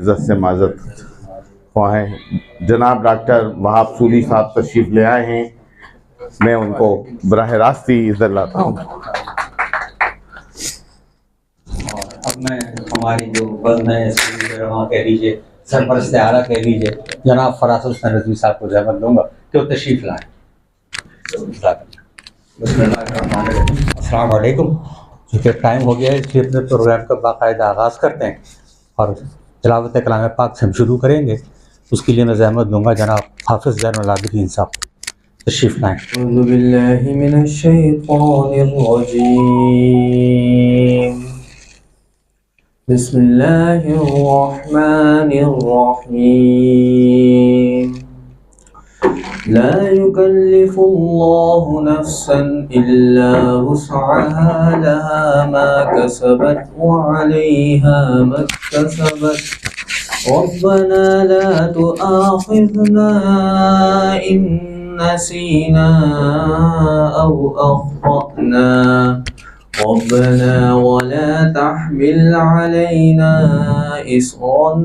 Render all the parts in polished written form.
इज़्ज़त से माज़रत ख्वाहें जनाब डॉक्टर वहाब सूरी साहब तशरीफ़ ले आए हैं। मैं उनको बराह रास्त ही इधर लाता हूँ। अब मैं हमारी जो बंद है वहाँ कह लीजिए सरपरस्त आला कह लीजिए जनाब फराज हुसैन रज़वी साहब को ज़हमत दूँगा कि वो तशरीफ़ लाएँ। अस्सलाम वालेकुम। चूँकि टाइम हो गया है इसलिए अपने प्रोग्राम का बाकायदा आगाज़ करते हैं और तिलावत कलाम पाक से हम शुरू करेंगे। उसके लिए मैं ज़हमत दूँगा जनाब हाफ़िज़ ज़ैनुल आबिदीन साहब तशरीफ़ लाएँ। अऊज़ु बिल्लाहि मिनश शैतानिर रजीम। बिस्मिल्लाहिर रहमानिर रहीम। ला युकल्लिफुल्लाहु नफ्सन इल्ला वुस्अहा लहा मा कसबत व अलैहा मक्तसबत रब्बना ला तुआखिज़ना इन नसीना औ अख़्तअना रब्बना वला तहमिल अलैना इस्रन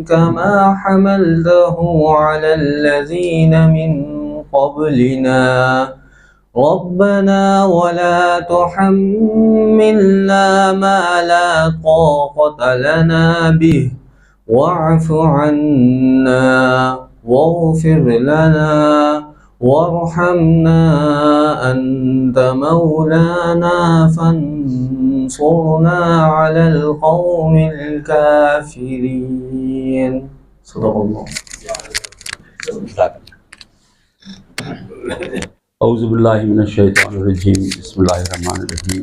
कमा हमलतहु अलल्लज़ीना मिन क़ब्लिना रब्बना वला तुहम्मिलना मा ला ताक़त लना बिहि वअफ़ु अन्ना वग़फ़िर लना वरहमना अंत मौलाना फंसुरना अलल क़ौमिल काफ़िरीन। सदक़ल्लाह। औज़ु बिल्लाहि मिनश शैतानिर रजीम। बिस्मिल्लाहिर रहमानिर रहीम।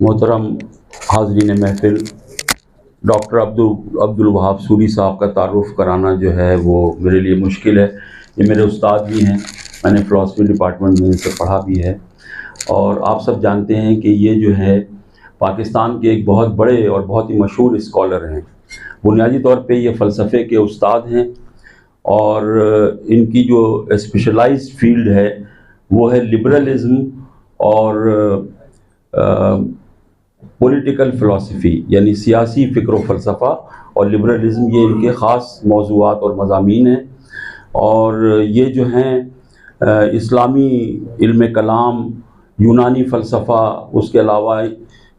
मोहतरम हाज़रीन महफ़िल, डॉक्टर अब्दुल वहाब सूरी साहब का तारुफ़ कराना जो है वो मेरे लिए मुश्किल है। ये मेरे उस्ताद भी हैं, मैंने फ़िलासफ़ी डिपार्टमेंट में इनसे पढ़ा भी है और आप सब जानते हैं कि ये जो है पाकिस्तान के एक बहुत बड़े और बहुत ही मशहूर स्कॉलर हैं। बुनियादी तौर पे ये फ़लसफ़े के उस्ताद हैं और इनकी जो स्पेशलाइज्ड फील्ड है वो है लिबरलिज़म और पॉलिटिकल फ़िलासफ़ी, यानी सियासी फ़िक्र व फ़लसफ़ा और लिबरलिज़म, ये इनके ख़ास मौज़ूआत और मज़ामीन हैं। और ये जो हैं इस्लामी इल्म कलाम, यूनानी फ़लसफ़ा, उसके अलावा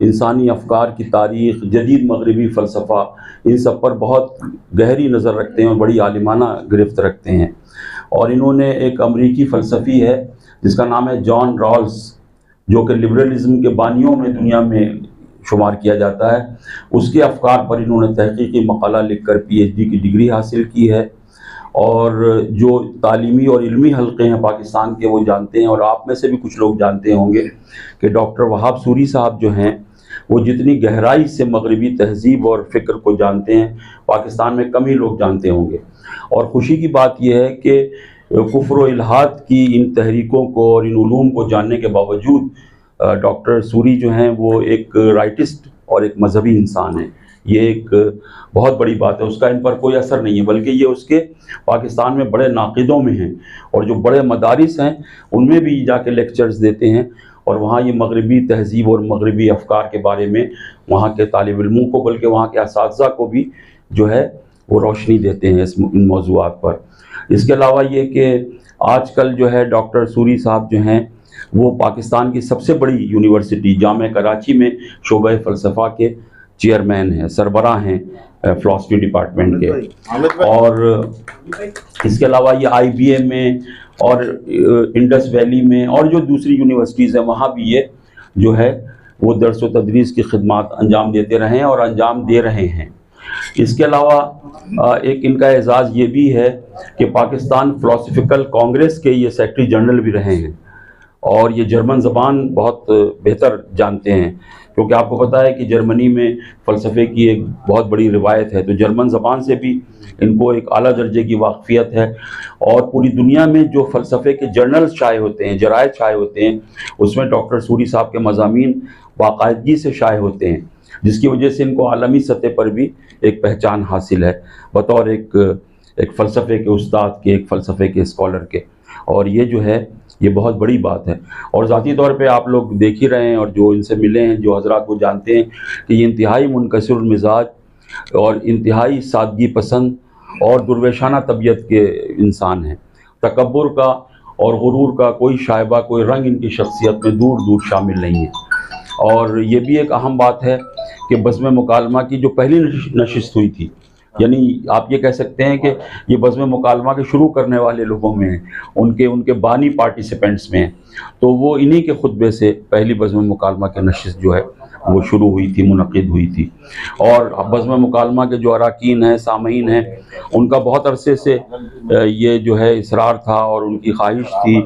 इंसानी अफ़कार की तारीख़, जदीद मग़रिबी फ़लसफ़ा, इन सब पर बहुत गहरी नज़र रखते हैं और बड़ी आलिमाना गिरफ़्त रखते हैं। और इन्होंने एक अमरीकी फ़लसफ़ी है जिसका नाम है जॉन रॉल्स, जो कि लिबरलिज़म के बानियों में दुनिया में शुमार किया जाता है। उसके अफ़कार पर इन्होंने तहक़ीक़ी मक़ाला लिख कर PhD की डिग्री हासिल की है। और जो तालीमी और इल्मी हल्क़े हैं पाकिस्तान के, वो जानते हैं और आप में से भी कुछ लोग जानते होंगे कि डॉक्टर वहाब सूरी साहब जो हैं वो जितनी गहराई से मग़रिबी तहज़ीब और फ़िक्र को जानते हैं, पाकिस्तान में कम ही लोग जानते होंगे। और ख़ुशी की बात यह है कि कुफ़्र व इल्हाद की इन तहरीकों को और इन उलूम को जानने के बावजूद डॉक्टर सूरी जो हैं वो एक राइटिस्ट और एक मजहबी इंसान हैं। ये एक बहुत बड़ी बात है, उसका इन पर कोई असर नहीं है, बल्कि ये उसके पाकिस्तान में बड़े नाक़िदों में हैं और जो बड़े मदारिस हैं उनमें भी जाके लेक्चर्स देते हैं और वहाँ ये मग़रिबी तहज़ीब और मग़रिबी अफ़कार के बारे में वहाँ के तालिब इल्मों को, बल्कि वहाँ के असातिज़ा को भी जो है वो रोशनी देते हैं इन मौज़ूआत पर। इसके अलावा ये कि आजकल जो है डॉक्टर सूरी साहब जो हैं वो पाकिस्तान की सबसे बड़ी यूनिवर्सिटी जामिया कराची में शोबा फ़लसफ़ा के चेयरमैन हैं, सरबराह हैं फ़िलासफ़ी डिपार्टमेंट के। और इसके अलावा ये IBA में और इंडस वैली में और जो दूसरी यूनिवर्सिटीज़ हैं वहाँ भी ये जो है वो दर्स व तदरीस की खिदमत अंजाम देते रहे हैं और अंजाम दे रहे हैं। इसके अलावा एक इनका एजाज़ ये भी है कि पाकिस्तान फ़िलासफ़िकल कांग्रेस के ये सेक्रेटरी जनरल भी रहे हैं और ये जर्मन ज़बान बहुत बेहतर जानते हैं, क्योंकि आपको पता है कि जर्मनी में फ़लसफ़े की एक बहुत बड़ी रिवायत है, तो जर्मन ज़बान से भी इनको एक आला दर्जे की वाक़फ़ियत है। और पूरी दुनिया में जो फ़लसफ़े के जर्नल्स शाये होते हैं, जरायद शाये होते हैं, उसमें डॉक्टर सूरी साहब के मज़ामीन बाकायदगी से शाये होते हैं, जिसकी वजह से इनको आलमी सतह पर भी एक पहचान हासिल है बतौर एक फ़लसफ़े के उस्ताद के, एक फ़लसफ़े के स्कॉलर के। और ये जो है ये बहुत बड़ी बात है। और ज़ाती तौर पे आप लोग देख ही रहे हैं और जो इनसे मिले हैं, जो हज़रात वो जानते हैं कि ये इंतहाई मुनकसिरुल मिज़ाज और इंतहाई सादगी पसंद और दुर्वेशाना तबीयत के इंसान हैं। तकब्बुर का और गुरूर का कोई शायबा, कोई रंग इनकी शख्सियत में दूर दूर शामिल नहीं है। और ये भी एक अहम बात है कि बज़्म मुकालमा की जो पहली नशिस्त हुई थी, यानी आप ये कह सकते हैं कि ये बज़्म मुकालमा के शुरू करने वाले लोगों में हैं, उनके बानी पार्टिसिपेंट्स में हैं, तो वो इन्हीं के खुतबे से पहली बज़्म मुकालमा की नशिस्त जो है वो शुरू हुई थी, मुनक़िद हुई थी। और बज़्म मुकालमा के जो अरकान हैं, सामीन हैं, उनका बहुत अरसे से ये जो है इसरार था और उनकी ख्वाहिश थी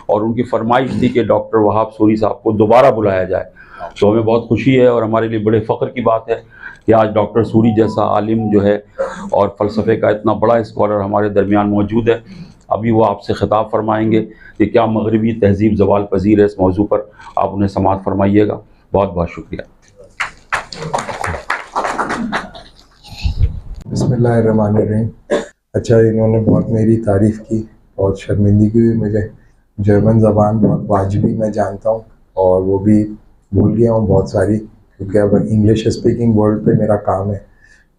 और उनकी फरमाइश थी कि डॉक्टर वहाब सूरी साहब को दोबारा बुलाया जाए। तो हमें बहुत खुशी है और हमारे लिए बड़े फ़ख्र की बात है कि आज डॉक्टर सूरी जैसा आलिम जो है और फ़लसफ़े का इतना बड़ा स्कॉलर हमारे दरमियान मौजूद है। अभी वो आपसे ख़िताब फरमाएंगे कि क्या मगरबी तहज़ीब ज़वाल पज़ीर है, इस मौजू पर आप उन्हें समाअत फरमाइएगा। बहुत बहुत शुक्रिया। बिस्मिल्लाहिर्रहमानिर्रहीम। अच्छा, इन्होंने बहुत मेरी तारीफ़ की, बहुत शर्मिंदगी हुई मुझे। जर्मन ज़बान बहुत वाजिबी मैं जानता हूँ और वो भी भूल गया हूँ बहुत सारी, क्योंकि अब इंग्लिश स्पीकिंग वर्ल्ड पे मेरा काम है।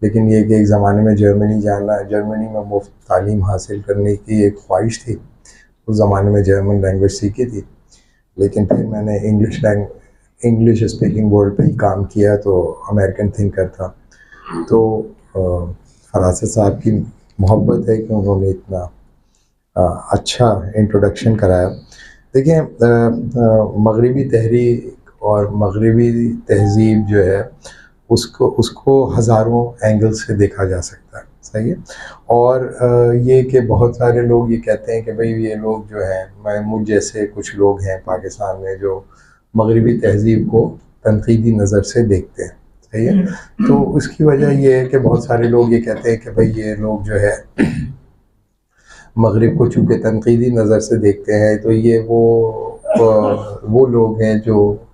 लेकिन ये कि एक ज़माने में जर्मनी जाना, जर्मनी में मुफ्त तालीम हासिल करने की एक ख्वाहिश थी। उस ज़माने में जर्मन लैंग्वेज सीखी थी, लेकिन फिर मैंने इंग्लिश स्पीकिंग वर्ल्ड पे ही काम किया, तो अमेरिकन थिंकर था। तो फरासत साहब की मोहब्बत है कि उन्होंने इतना अच्छा इंट्रोडक्शन कराया। देखिए, मगरिबी तहरीक और मगरिबी तहज़ीब जो है उसको हज़ारों एंगल से देखा जा सकता है, सही है। और ये कि बहुत सारे लोग ये कहते हैं कि भाई ये लोग जो हैं, मुझ जैसे कुछ लोग हैं पाकिस्तान में जो मगरिबी तहज़ीब को तनक़ीदी नज़र से देखते हैं, सही है। तो उसकी वजह ये है कि बहुत सारे लोग ये कहते हैं कि भाई ये लोग जो है मगरिब को चूँकि तनक़ीदी नज़र से देखते हैं, तो ये वो लोग हैं जो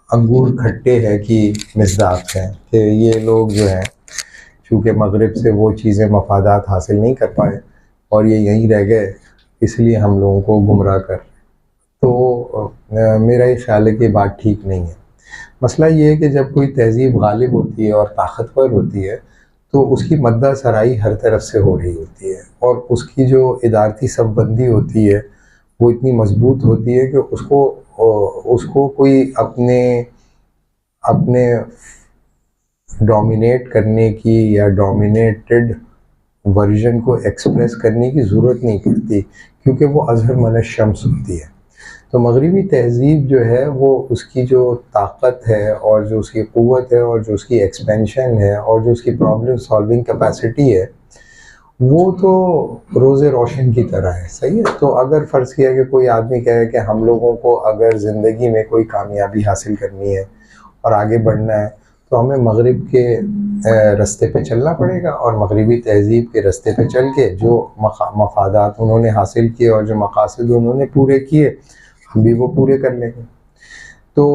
अंगूर खट्टे हैं कि मिज़दाक़ हैं, कि ये लोग जो हैं चूँकि मगरिब से वो चीज़ें मफादात हासिल नहीं कर पाए और ये यहीं रह गए, इसलिए हम लोगों को गुमराह कर। तो मेरा ये ख़्याल है कि बात ठीक नहीं है। मसला ये है कि जब कोई तहज़ीब गालिब होती है और ताकतवर होती है, तो उसकी मद्दा सराई हर तरफ से हो रही होती है और उसकी जो इदारती सबबंदी होती है वो इतनी मजबूत होती है कि उसको कोई अपने डोमिनेट करने की या डोमिनेटेड वर्जन को एक्सप्रेस करने की ज़रूरत नहीं पड़ती, क्योंकि वो अज़हर मन शम्स होती है। तो मगरिबी तहज़ीब जो है वो उसकी जो ताकत है और जो उसकी क़ुव्वत है और जो उसकी एक्सपेंशन है और जो उसकी प्रॉब्लम सॉल्विंग कैपेसिटी है, वो तो रोज़े रोशन की तरह है, सही है। तो अगर फ़र्ज़ किया कि कोई आदमी कहे कि हम लोगों को अगर ज़िंदगी में कोई कामयाबी हासिल करनी है और आगे बढ़ना है, तो हमें मगरिब के रास्ते पे चलना पड़ेगा और मगरिबी तहज़ीब के रास्ते पे चल के जो मफादात उन्होंने हासिल किए और जो मकासद उन्होंने पूरे किए, हम भी वो पूरे कर लेंगे। तो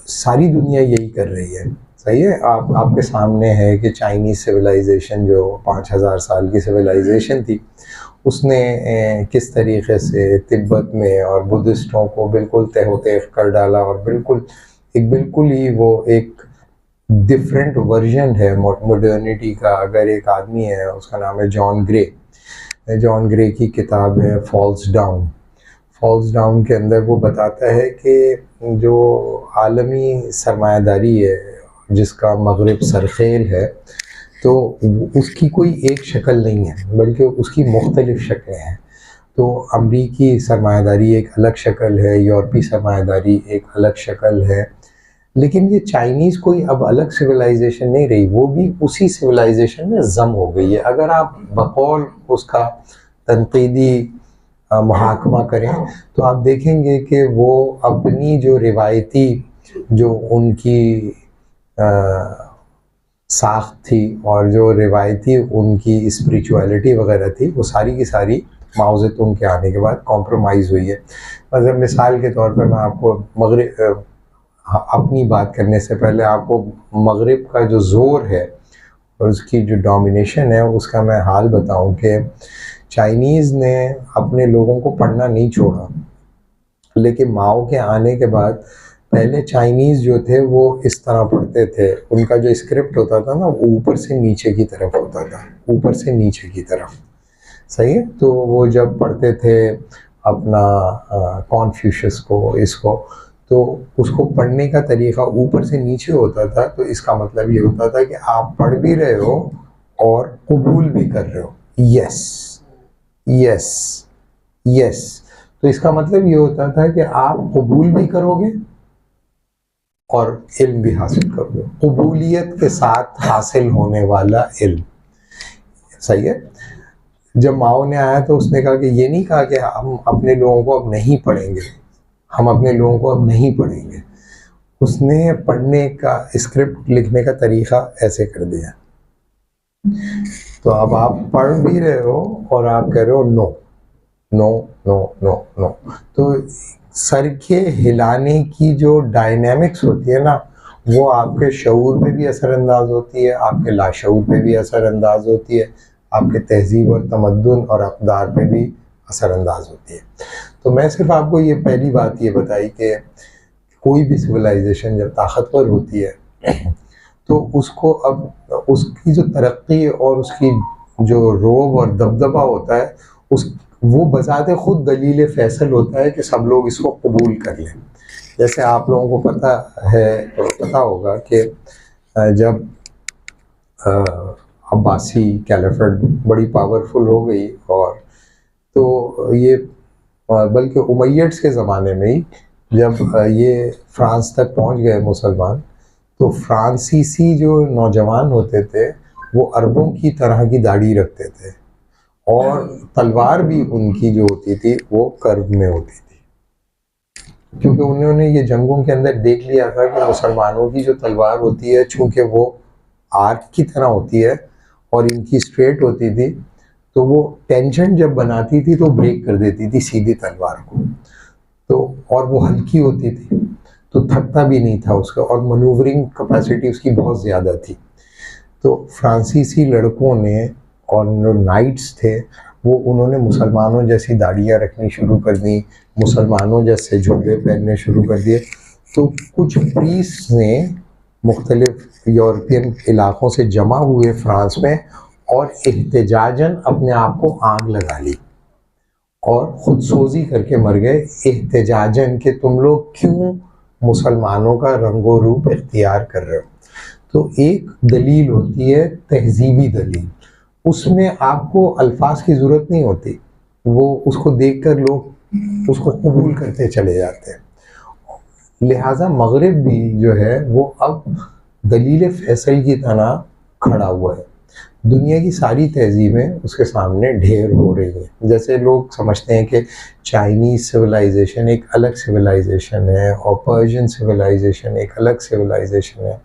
सारी दुनिया यही कर रही है, सही है। आपके सामने है कि चाइनीज़ सिविलाइजेशन जो 5000 साल की सिविलाइजेशन थी, उसने किस तरीक़े से तिब्बत में और बुद्धिस्टों को बिल्कुल तहत कर डाला और बिल्कुल ही वो एक डिफरेंट वर्जन है मॉडर्निटी का। अगर एक आदमी है, उसका नाम है जॉन ग्रे की किताब है फॉल्स डाउन के अंदर वो बताता है कि जो आलमी सरमायादारी है जिसका मगरिब सरखेल है, तो उसकी कोई एक शक्ल नहीं है, बल्कि उसकी मुख्तलिफ शक्लें हैं। तो अमरीकी सरमायादारी एक अलग शक्ल है, यूरोपी सरमायादारी एक अलग शक्ल है, लेकिन ये चाइनीज़ कोई अब अलग सिविलाइजेशन नहीं रही, वो भी उसी सिविलाइजेशन में जम हो गई है। अगर आप बकौल उसका तनकीदी मुहाकमा करें तो आप देखेंगे कि वो अपनी जो रिवायती जो उनकी साख्त थी और जो रिवायती उनकी स्पिरिचुअलिटी वगैरह थी, वो सारी की सारी माओ ज़ेतुंग के आने के बाद कॉम्प्रोमाइज़ हुई है। मतलब मिसाल के तौर पर मैं आपको अपनी बात करने से पहले आपको मगरिब का जो ज़ोर है और उसकी जो डोमिनेशन है उसका मैं हाल बताऊं कि चाइनीज़ ने अपने लोगों को पढ़ना नहीं छोड़ा, लेकिन माओ के आने के बाद पहले चाइनीज़ जो थे वो इस तरह पढ़ते थे, उनका जो स्क्रिप्ट होता था ना वो ऊपर से नीचे की तरफ होता था, ऊपर से नीचे की तरफ, सही है। तो वो जब पढ़ते थे अपना कॉन्फ्यूशियस को, इसको, तो उसको पढ़ने का तरीक़ा ऊपर से नीचे होता था। तो इसका मतलब ये होता था कि आप पढ़ भी रहे हो और कबूल भी कर रहे हो, यस यस यस। तो इसका मतलब ये होता था कि आप कबूल भी करोगे और इल्म भी हासिल करोगे, कबूलियत के साथ हासिल होने वाला इल्म, सही है। जब माओ ने आया तो उसने कहा कि ये नहीं कहा कि हम अपने लोगों को अब नहीं पढ़ेंगे, हम अपने लोगों को अब नहीं पढ़ेंगे। उसने पढ़ने का, स्क्रिप्ट लिखने का तरीक़ा ऐसे कर दिया। तो अब आप पढ़ भी रहे हो और आप कह रहे हो no no no no no. तो सर के हिलाने की जो डायनेमिक्स होती है ना, वो आपके शऊर पे भी असरअंदाज होती है, आपके लाशऊर पे भी असरअंदाज होती है, आपके तहजीब और तमद्दुन और अक़दार पे भी असरअंदाज होती है। तो मैं सिर्फ आपको ये पहली बात ये बताई कि कोई भी सिविलाइजेशन जब ताकतवर होती है तो उसको अब उसकी जो तरक्की और उसकी जो रोब और दबदबा होता है, उस वो बजाते खुद दलील फैसल होता है कि सब लोग इसको कबूल कर लें। जैसे आप लोगों को पता होगा कि जब अब्बासी कैलिफेट बड़ी पावरफुल हो गई, और तो ये बल्कि उमैयड्स के ज़माने में ही जब ये फ्रांस तक पहुंच गए मुसलमान, तो फ्रांसीसी जो नौजवान होते थे वो अरबों की तरह की दाढ़ी रखते थे, और तलवार भी उनकी जो होती थी वो कर्व में होती थी, क्योंकि उन्होंने ये जंगों के अंदर देख लिया था कि मुसलमानों की जो तलवार होती है चूँकि वो आर्क की तरह होती है और इनकी स्ट्रेट होती थी, तो वो टेंशन जब बनाती थी तो ब्रेक कर देती थी सीधी तलवार को। तो और वो हल्की होती थी तो थकता भी नहीं था उसका, और मनूवरिंग कैपेसिटी उसकी बहुत ज़्यादा थी। तो फ्रांसीसी लड़कों ने और जो नाइट्स थे वो उन्होंने मुसलमानों जैसी दाढ़ियाँ रखनी शुरू कर दी, मुसलमानों जैसे जुब्बे पहनने शुरू कर दिए। तो कुछ प्रीस्ट ने मुख्तलिफ यूरोपियन इलाक़ों से जमा हुए फ्रांस में और एहतजाजन अपने आप को आग लगा ली और ख़ुदसोज़ी करके मर गए, एहतजाजन कि तुम लोग क्यों मुसलमानों का रंगो रूप इख्तियार कर रहे हो। तो एक दलील होती है तहजीबी दलील, उसमें आपको अल्फाज की ज़रूरत नहीं होती, वो उसको देखकर लोग उसको कबूल करते चले जाते हैं। लिहाजा मगरिब भी जो है वो अब दलील फैसल की तरह खड़ा हुआ है। दुनिया की सारी तहजीबें उसके सामने ढेर हो रही हैं। जैसे लोग समझते हैं कि चाइनीज़ सिविलाइजेशन एक अलग सिविलाइजेशन है और पर्शियन सिविलाइजेशन एक अलग सिविलाइजेशन है,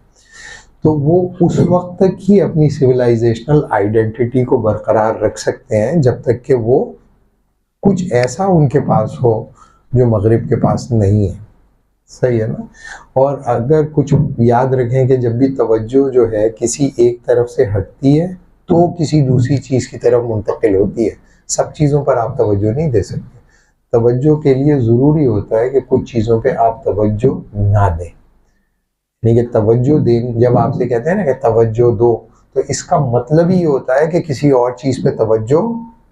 तो वो उस वक्त तक ही अपनी सिविलाइजेशनल आइडेंटिटी को बरकरार रख सकते हैं जब तक कि वो कुछ ऐसा उनके पास हो जो मगरिब के पास नहीं है, सही है ना। और अगर कुछ याद रखें कि जब भी तवज्जो जो है किसी एक तरफ से हटती है तो किसी दूसरी चीज़ की तरफ मुंतकिल होती है। सब चीज़ों पर आप तवज्जो नहीं दे सकते। तवज्जो के लिए ज़रूरी होता है कि कुछ चीज़ों पे आप तवज्जो ना दें। यानी कि तवज्जो दें, जब आपसे कहते हैं ना कि तवज्जो दो, तो इसका मतलब ही होता है कि किसी और चीज़ पे तवज्जो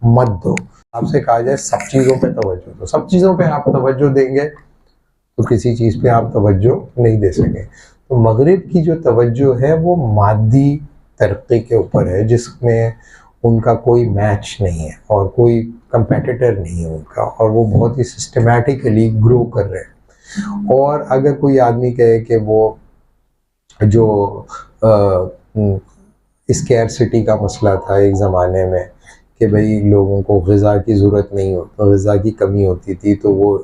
मत दो। आपसे कहा जाए सब चीज़ों पे तवज्जो दो, सब चीज़ों पे आप तवज्जो देंगे तो किसी चीज़ पे आप तवज्जो नहीं दे सकें। तो मगरिब की जो तवज्जो है वो मादी तरक्की के ऊपर है, जिसमें उनका कोई मैच नहीं है और कोई कंपेटिटर नहीं है उनका, और वो बहुत ही सिस्टमैटिकली ग्रो कर रहे हैं। और अगर कोई आदमी कहे कि वो जो स्कैरसिटी का मसला था एक ज़माने में कि भाई लोगों को ग़िज़ा की ज़रूरत नहीं होती, ग़िज़ा की कमी होती थी, तो वो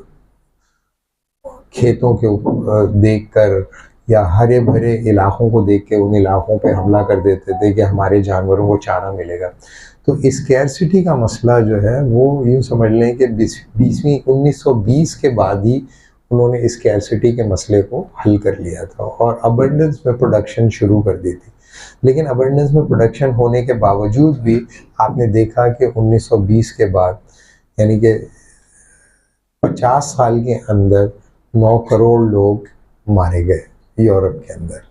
खेतों के ऊपर देख कर या हरे भरे इलाक़ों को देख के उन इलाक़ों पे हमला कर देते थे कि हमारे जानवरों को चारा मिलेगा। तो स्कैरसिटी का मसला जो है वो यूँ समझ लें कि 1920 के बाद ही उन्होंने स्कैरसिटी के मसले को हल कर लिया था और अबंडेंस में प्रोडक्शन शुरू कर दी थी। लेकिन अबंडेंस में प्रोडक्शन होने के बावजूद भी आपने देखा कि 1920 के बाद, यानी कि 50 साल के अंदर 9 करोड़ लोग मारे गए यूरोप के अंदर।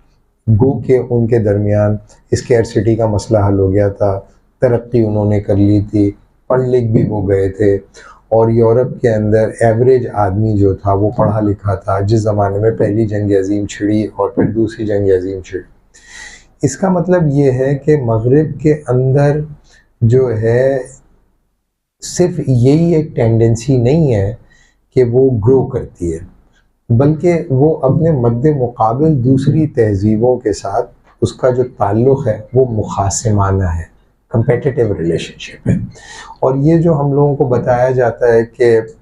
गो के उनके दरमियान स्कैरसिटी का मसला हल हो गया था, तरक्की उन्होंने कर ली थी, पढ़ लिख भी वो गए थे, और यूरोप के अंदर एवरेज आदमी जो था वो पढ़ा लिखा था, जिस ज़माने में पहली जंग अज़ीम छिड़ी और फिर दूसरी जंग अज़ीम छिड़ी। इसका मतलब ये है कि मगरिब के अंदर जो है सिर्फ यही एक टेंडेंसी नहीं है कि वो ग्रो करती है, बल्कि वो अपने मद्दे मुकाबिल दूसरी तहजीबों के साथ उसका जो ताल्लुक़ है वो मुखासिमाना है, कंपेटिटिव रिलेशनशिप है। और ये जो हम लोगों को बताया जाता है कि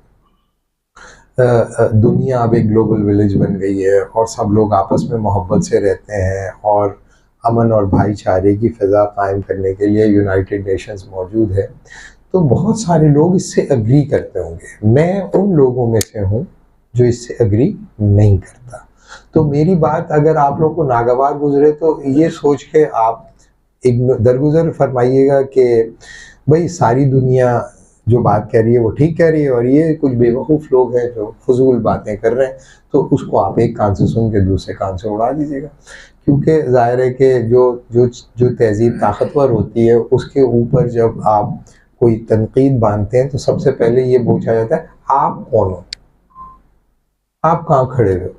दुनिया अब एक ग्लोबल विलेज बन गई है और सब लोग आपस में मोहब्बत से रहते हैं और अमन और भाईचारे की फ़िज़ा कायम करने के लिए यूनाइटेड नेशंस मौजूद है, तो बहुत सारे लोग इससे अग्री करते होंगे। मैं उन लोगों में से हूँ जो इससे अग्री नहीं करता। तो मेरी बात अगर आप लोग को नागवार गुजरे तो ये सोच के आप दरगुजर फरमाइएगा कि भाई सारी दुनिया जो बात कह रही है वो ठीक कह रही है और ये कुछ बेवकूफ़ लोग हैं जो फजूल बातें कर रहे हैं, तो उसको आप एक कान से सुन के दूसरे कान से उड़ा दीजिएगा। क्योंकि ज़ाहिर है कि जो तहज़ीब ताकतवर होती है उसके ऊपर जब आप कोई तनकीद बांधते हैं तो सबसे पहले ये पूछा जाता है आप कौन हो, आप कहाँ खड़े हो,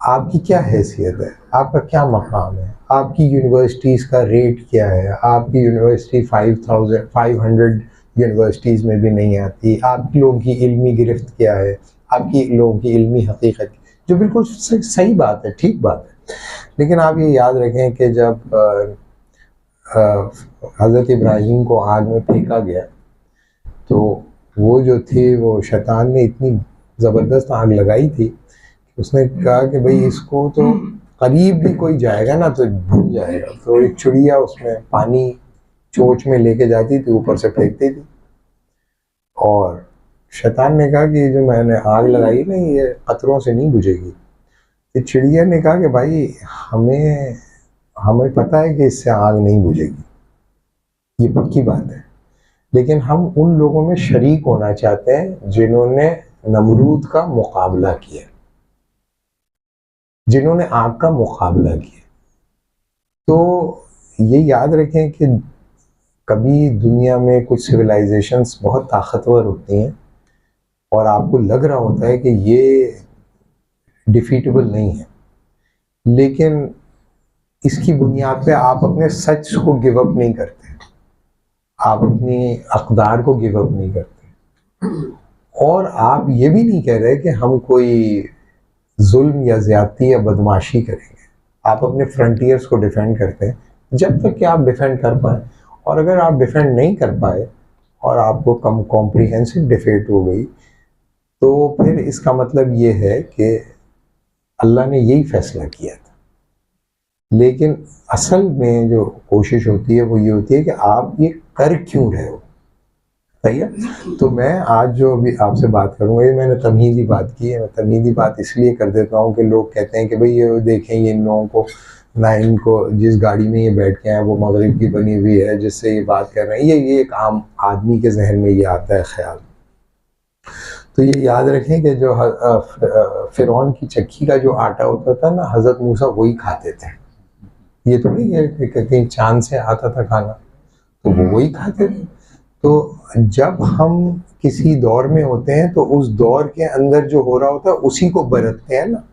आपकी क्या हैसियत है, आपका क्या मकाम है, आपकी यूनिवर्सिटीज़ का रेट क्या है, आपकी यूनिवर्सिटी 500 यूनिवर्सिटीज़ में भी नहीं आती, आपकी लोगों की इल्मी गिरफ्त क्या है, आपकी लोगों की इल्मी हकीकत, जो बिल्कुल सही बात है, ठीक बात है। लेकिन आप ये याद रखें कि जब हज़रत इब्राहीम को आग में फेंका गया तो वो जो थे वो शैतान ने इतनी ज़बरदस्त आग लगाई थी कि उसने कहा कि भाई इसको तो करीब भी कोई जाएगा ना तो भूल जाएगा। तो एक चिड़िया उसमें पानी चोंच में लेके जाती थी, ऊपर से फेंकती थी, और शैतान ने कहा कि जो मैंने आग लगाई ना ये कतरों से नहीं बुझेगी। तो चिड़िया ने कहा कि भाई हमें पता है कि इससे आग नहीं बुझेगी, ये पक्की बात है, लेकिन हम उन लोगों में शरीक होना चाहते हैं जिन्होंने नमरूद का मुकाबला किया, जिन्होंने आग का मुकाबला किया। तो ये याद रखें कि कभी दुनिया में कुछ सिविलाइजेशंस बहुत ताकतवर होती हैं और आपको लग रहा होता है कि ये डिफीटेबल नहीं है, लेकिन इसकी बुनियाद पे आप अपने सच को गिव अप नहीं करते, आप अपनी अक़दार को गिव अप नहीं करते, और आप ये भी नहीं कह रहे कि हम कोई जुल्म या ज़्यादती या बदमाशी करेंगे। आप अपने फ्रंटियर्स को डिफेंड करते हैं जब तक कि आप डिफेंड कर पाए, और अगर आप डिफेंड नहीं कर पाए और आपको कॉम्प्रिहेंसिव डिफीट हो गई तो फिर इसका मतलब ये है कि अल्लाह ने यही फ़ैसला किया था। लेकिन असल में जो कोशिश होती है वो ये होती है कि आप ये कर क्यों रहे हो, सही है। तो मैं आज जो अभी आपसे बात करूँगा ये मैंने तमहीदी बात की है। मैं तमहीदी बात इसलिए कर देता हूँ कि लोग कहते हैं कि भाई ये देखें ये इन लोगों को ना, इनको जिस गाड़ी में ये बैठ के आए वो मगरिब की बनी हुई है जिससे ये बात कर रहे हैं, ये एक आम आदमी के जहन में ये आता है ख्याल। तो ये याद रखें कि जो फ़िरौन की चक्की का जो आटा होता था ना, हज़रत मूसा वही खाते थे। ये थोड़ी है कि कहीं चांद से आता था खाना, तो वो वही खाते थे। तो जब हम किसी दौर में होते हैं तो उस दौर के अंदर जो हो रहा होता है उसी को बरतते हैं ना।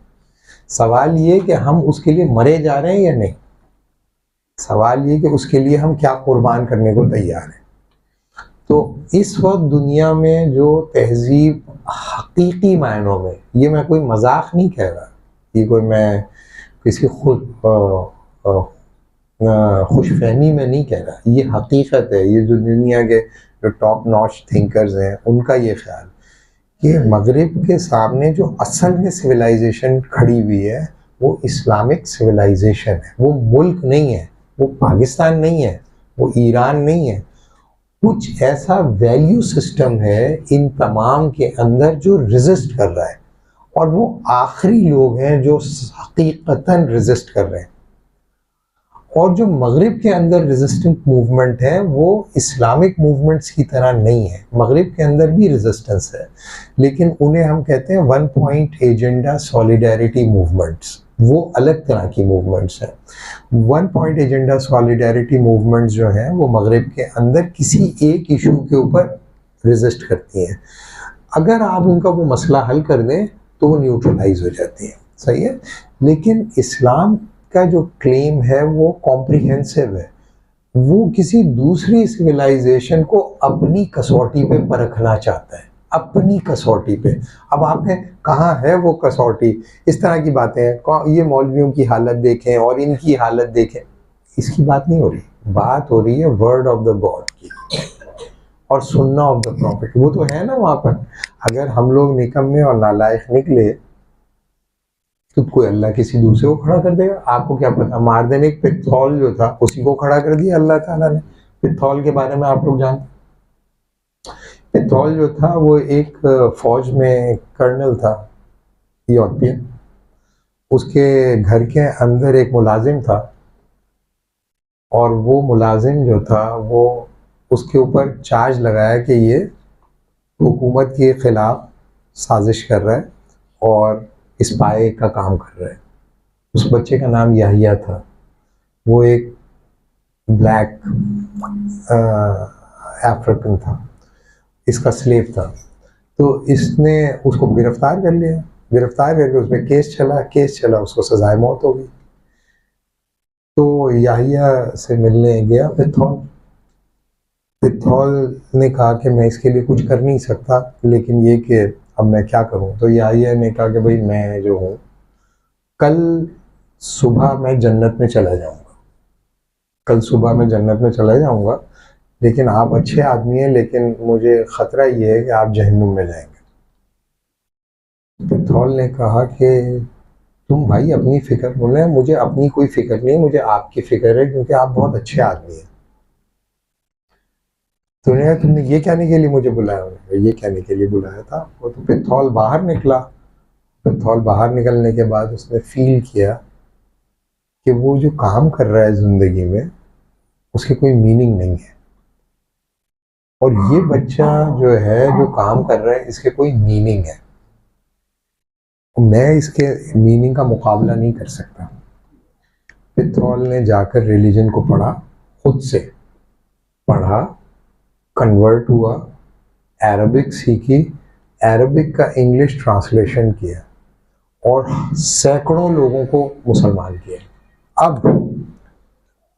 सवाल ये कि हम उसके लिए मरे जा रहे हैं या नहीं, सवाल ये कि उसके लिए हम क्या कुर्बान करने को तैयार हैं। तो इस वक्त दुनिया में जो तहजीब हकीकी मायनों में, ये मैं कोई मजाक नहीं कह रहा, ये कोई मैं किसी खुशफहमी में नहीं कह रहा, ये हकीकत है। ये जो दुनिया के जो टॉप नॉच थिंकर्स हैं उनका ये ख्याल कि मगरिब के सामने जो असल में सिविलाइजेशन खड़ी हुई है वो इस्लामिक सिविलाइजेशन है। वो मुल्क नहीं है, वो पाकिस्तान नहीं है, वो ईरान नहीं है, कुछ ऐसा वैल्यू सिस्टम है इन तमाम के अंदर जो रेजिस्ट कर रहा है, और वो आखिरी लोग हैं जो हकीकतन रेजिस्ट कर रहे हैं। और जो मगरिब के अंदर रेजिस्टेंट मूवमेंट है वो इस्लामिक मूवमेंट्स की तरह नहीं है। मगरिब के अंदर भी रेजिस्टेंस है, लेकिन उन्हें हम कहते हैं one point agenda solidarity movements, वो अलग तरह की मूवमेंट्स हैं। One point agenda solidarity movements जो हैं वो मगरिब के अंदर किसी एक इशू के ऊपर रेजिस्ट करती हैं। अगर आप उनका वो मसला हल कर दें तो वो न्यूट्रलाइज हो जाती हैं, सही है। लेकिन इस्लाम का जो क्लेम है वो कॉम्प्रिहेंसिव है, वो किसी दूसरी सिविलाइजेशन को अपनी कसौटी पे परखना चाहता है, अपनी कसौटी पे। अब आपने कहाँ है वो कसौटी, इस तरह की बातें हैं, ये मौलवियों की हालत देखें और इनकी हालत देखें, इसकी बात नहीं हो रही। बात हो रही है वर्ड ऑफ द गॉड की और सुन्ना ऑफ द प्रॉफिट। वो तो है ना वहाँ पर। अगर हम लोग निकम्मे और नालायक निकले तो कोई अल्लाह किसी दूसरे को खड़ा कर देगा। आपको क्या पता, मार्दन एक पित्तौल जो था उसी को खड़ा कर दिया अल्लाह ताला ने। पित्तौल के बारे में आप लोग जानते, पित्तौल जो था वो एक फौज में कर्नल था यूरोपियन, उसके घर के अंदर एक मुलाजिम था और वो मुलाजिम जो था वो उसके ऊपर चार्ज लगाया कि ये हुकूमत के खिलाफ साजिश कर रहा है और स्पाई का काम कर रहा है। उस बच्चे का नाम याहिया था, वो एक ब्लैक अफ्रीकन था, इसका स्लेव था। तो इसने उसको गिरफ्तार कर लिया, गिरफ्तार करके उस पर केस चला, उसको सजाए मौत हो गई। तो याहिया से मिलने गया पित्तौल ने कहा कि मैं इसके लिए कुछ कर नहीं सकता, लेकिन ये कि अब मैं क्या करूं। तो याहिया ने कहा कि भाई मैं जो हूं कल सुबह मैं जन्नत में चला जाऊंगा, कल सुबह मैं जन्नत में चला जाऊंगा, लेकिन आप अच्छे आदमी हैं, लेकिन मुझे खतरा ये है कि आप जहन्नुम में जाएंगे। पित्तौल ने कहा कि तुम भाई अपनी फिक्र, बोले मुझे अपनी कोई फिक्र नहीं है, मुझे आपकी फिक्र है क्योंकि आप बहुत अच्छे आदमी हैं। तुमने ये कहने के लिए मुझे बुलाया? ये कहने के लिए बुलाया था। वो तो पित्तौल बाहर निकला, पित्तौल बाहर निकलने के बाद उसने फील किया कि वो जो काम कर रहा है ज़िंदगी में उसकी कोई मीनिंग नहीं है, और ये बच्चा जो है जो काम कर रहा है इसके कोई मीनिंग है, मैं इसके मीनिंग का मुकाबला नहीं कर सकता। पित्तौल ने जाकर रिलीजन को पढ़ा, खुद से पढ़ा, कन्वर्ट हुआ, अरबिक सीखी, अरबिक का इंग्लिश ट्रांसलेशन किया और सैकड़ों लोगों को मुसलमान किया।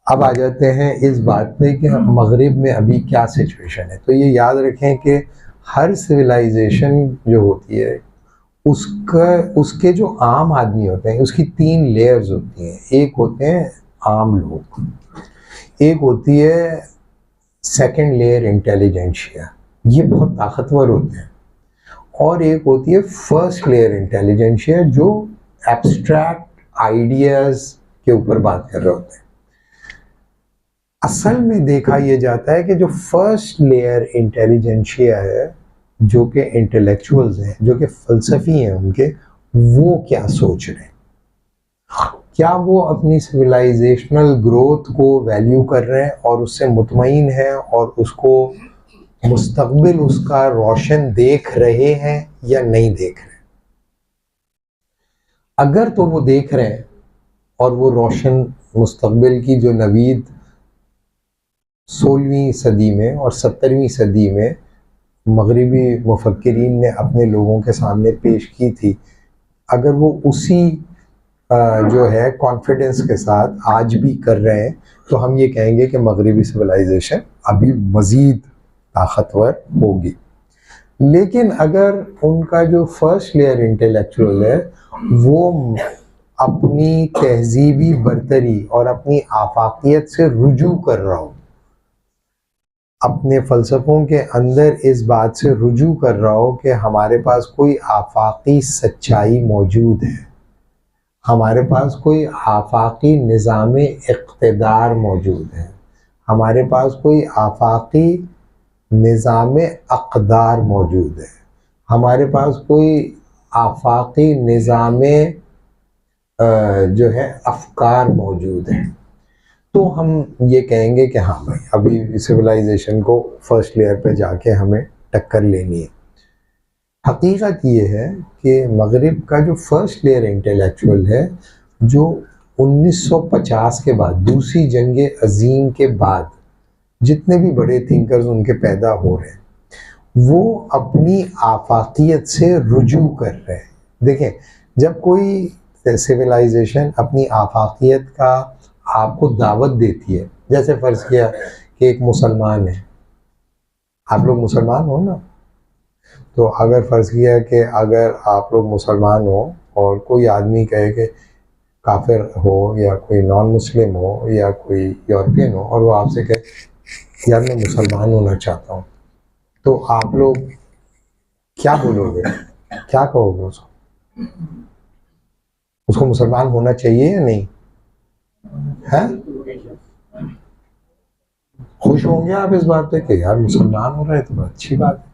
अब आ जाते हैं इस बात पे कि मगरिब में अभी क्या सिचुएशन है। तो ये याद रखें कि हर सिविलाइजेशन जो होती है उसके जो आम आदमी होते हैं उसकी 3 लेयर्स होती हैं। एक होते हैं आम लोग, एक होती है सेकंड लेयर इंटेलिजेंशिया, ये बहुत ताकतवर होते हैं, और एक होती है फर्स्ट लेयर इंटेलिजेंशिया जो एब्स्ट्रैक्ट आइडियाज़ के ऊपर बात कर रहे होते हैं। असल में देखा यह जाता है कि जो फर्स्ट लेयर इंटेलिजेंशिया है, जो कि इंटेलेक्चुअल्स हैं, जो कि फ़लसफ़ी हैं उनके, वो क्या सोच रहे हैं, क्या वो अपनी सिविलाइजेशनल ग्रोथ को वैल्यू कर रहे हैं और उससे मुतमईन हैं और उसको मुस्तकबिल उसका रोशन देख रहे हैं या नहीं देख रहे। अगर तो वो देख रहे हैं और वो रोशन मुस्तकबिल की जो नवीद 16वीं सदी में और 17वीं सदी में मगरिबी मुफक्किरीन ने अपने लोगों के सामने पेश की थी, अगर वो उसी जो है कॉन्फिडेंस के साथ आज भी कर रहे हैं, तो हम ये कहेंगे कि मगरिबी सिविलाइजेशन अभी मज़ीद ताकतवर होगी। लेकिन अगर उनका जो फर्स्ट लेयर इंटेलेक्चुअल है वो अपनी तहजीबी बरतरी और अपनी आफाकियत से रुजू कर रहा हो, अपने फ़लसफ़ों के अंदर इस बात से रुजू कर रहा हो कि हमारे पास कोई आफाकी सच्चाई मौजूद है, हमारे पास कोई आफाकी निज़ाम इक़्तिदार मौजूद है, हमारे पास कोई आफाकी निज़ाम अक़दार मौजूद है, हमारे पास कोई आफाकी निज़ाम जो है अफ़कार मौजूद है, तो हम ये कहेंगे कि हाँ भाई अभी सिविलाइजेशन को फर्स्ट लेयर पे जाके हमें टक्कर लेनी है। हकीकत ये है कि मगरिब का जो फर्स्ट लेयर इंटेलेक्चुअल है, जो 1950 के बाद, दूसरी जंग अजीम के बाद जितने भी बड़े थिंकर्स उनके पैदा हो रहे हैं, वो अपनी आफाकियत से रुजू कर रहे हैं। देखें, जब कोई सिविलाइजेशन अपनी आफाकियत का आपको दावत देती है, जैसे फ़र्ज़ किया कि एक मुसलमान है, आप लोग मुसलमान हो ना, तो अगर फ़र्ज़ किया कि अगर आप लोग मुसलमान हो और कोई आदमी कहे कि काफिर हो या कोई नॉन मुस्लिम हो या कोई यूरोपियन हो और वो आपसे कहे यार मैं मुसलमान होना चाहता हूँ, तो आप लोग क्या बोलोगे, क्या कहोगे उसको मुसलमान होना चाहिए या नहीं? है खुश होंगे आप इस बात पे कि यार मुसलमान हो रहे हैं तो अच्छी बात है।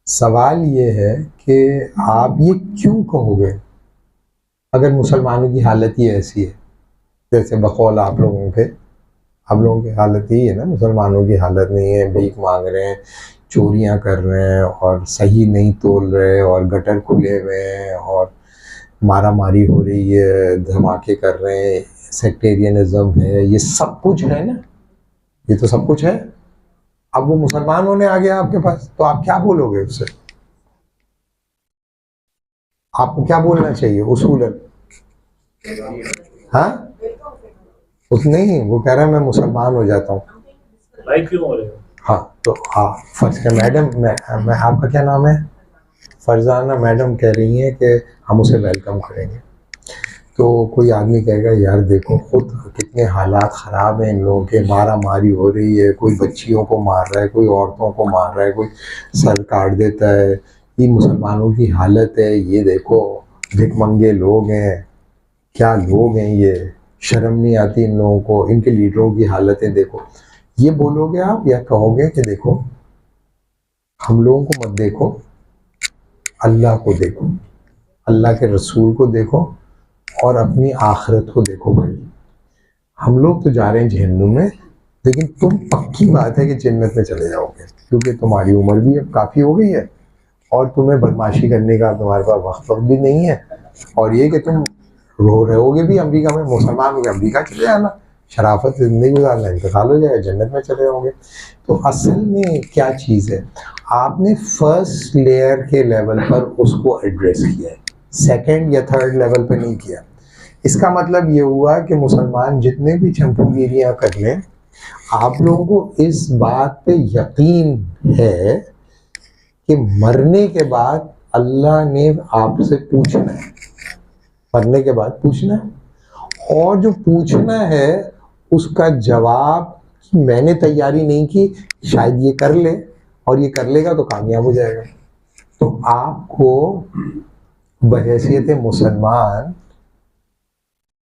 सवाल ये है कि आप ये क्यों कहोगे अगर मुसलमानों की हालत ही ऐसी है, जैसे बकौल आप लोगों की हालत यही है ना, मुसलमानों की हालत नहीं है, भीख मांग रहे हैं, चोरियां कर रहे हैं और सही नहीं तोल रहे और गटर खुले हुए हैं और मारा मारी हो रही है, धमाके कर रहे हैं, सेक्टेरियनिज्म है, ये सब कुछ है ना, ये तो सब कुछ है। अब वो मुसलमान होने आ गया आपके पास, तो आप क्या बोलोगे उससे? आपको क्या बोलना चाहिए उसूलन? हाँ, उस नहीं, वो कह रहा है मैं मुसलमान हो जाता हूँ। क्यों हो रहे हो? हाँ, तो आप फर्ज है मैडम, मैं आपका क्या नाम है? फरजाना मैडम कह रही हैं कि हम उसे वेलकम करेंगे। तो कोई आदमी कहेगा यार देखो खुद कितने हालात ख़राब हैं इन लोगों के, मारा मारी हो रही है, कोई बच्चियों को मार रहा है, कोई औरतों को मार रहा है, कोई सर काट देता है, ये मुसलमानों की हालत है, ये देखो भिखमंगे लोग हैं, क्या लोग हैं ये, शर्म नहीं आती इन लोगों को, इनके लीडरों की हालतें देखो। ये बोलोगे आप या कहोगे कि देखो हम लोगों को मत देखो, अल्लाह को देखो, अल्लाह के रसूल को देखो और अपनी आखिरत को देखो। भाई हम लोग तो जा रहे हैं जहन्नुम में, लेकिन तुम पक्की बात है कि जन्नत में चले जाओगे, क्योंकि तुम्हारी उम्र भी अब काफ़ी हो गई है और तुम्हें बदमाशी करने का तुम्हारे पास वक्त भी नहीं है, और ये कि तुम रहोगे भी अमेरिका में, मुसलमान हो गए अमेरिका चले जाना, शराफत से ज़िंदगी गुजारना, इंतकाल हो जाएगा, जन्नत में चले जाओगे। तो असल में क्या चीज़ है, आपने फर्स्ट लेयर के लेवल पर उसको एड्रेस किया है, सेकंड या थर्ड लेवल पे नहीं किया। इसका मतलब ये हुआ कि मुसलमान जितने भी चंपूगिरियाँ कर लें, आप लोगों को इस बात पे यकीन है कि मरने के बाद अल्लाह ने आपसे पूछना है, मरने के बाद पूछना है, और जो पूछना है उसका जवाब मैंने तैयारी नहीं की, शायद ये कर ले और ये कर लेगा तो कामयाब हो जाएगा। तो आपको बहैसियत मुसलमान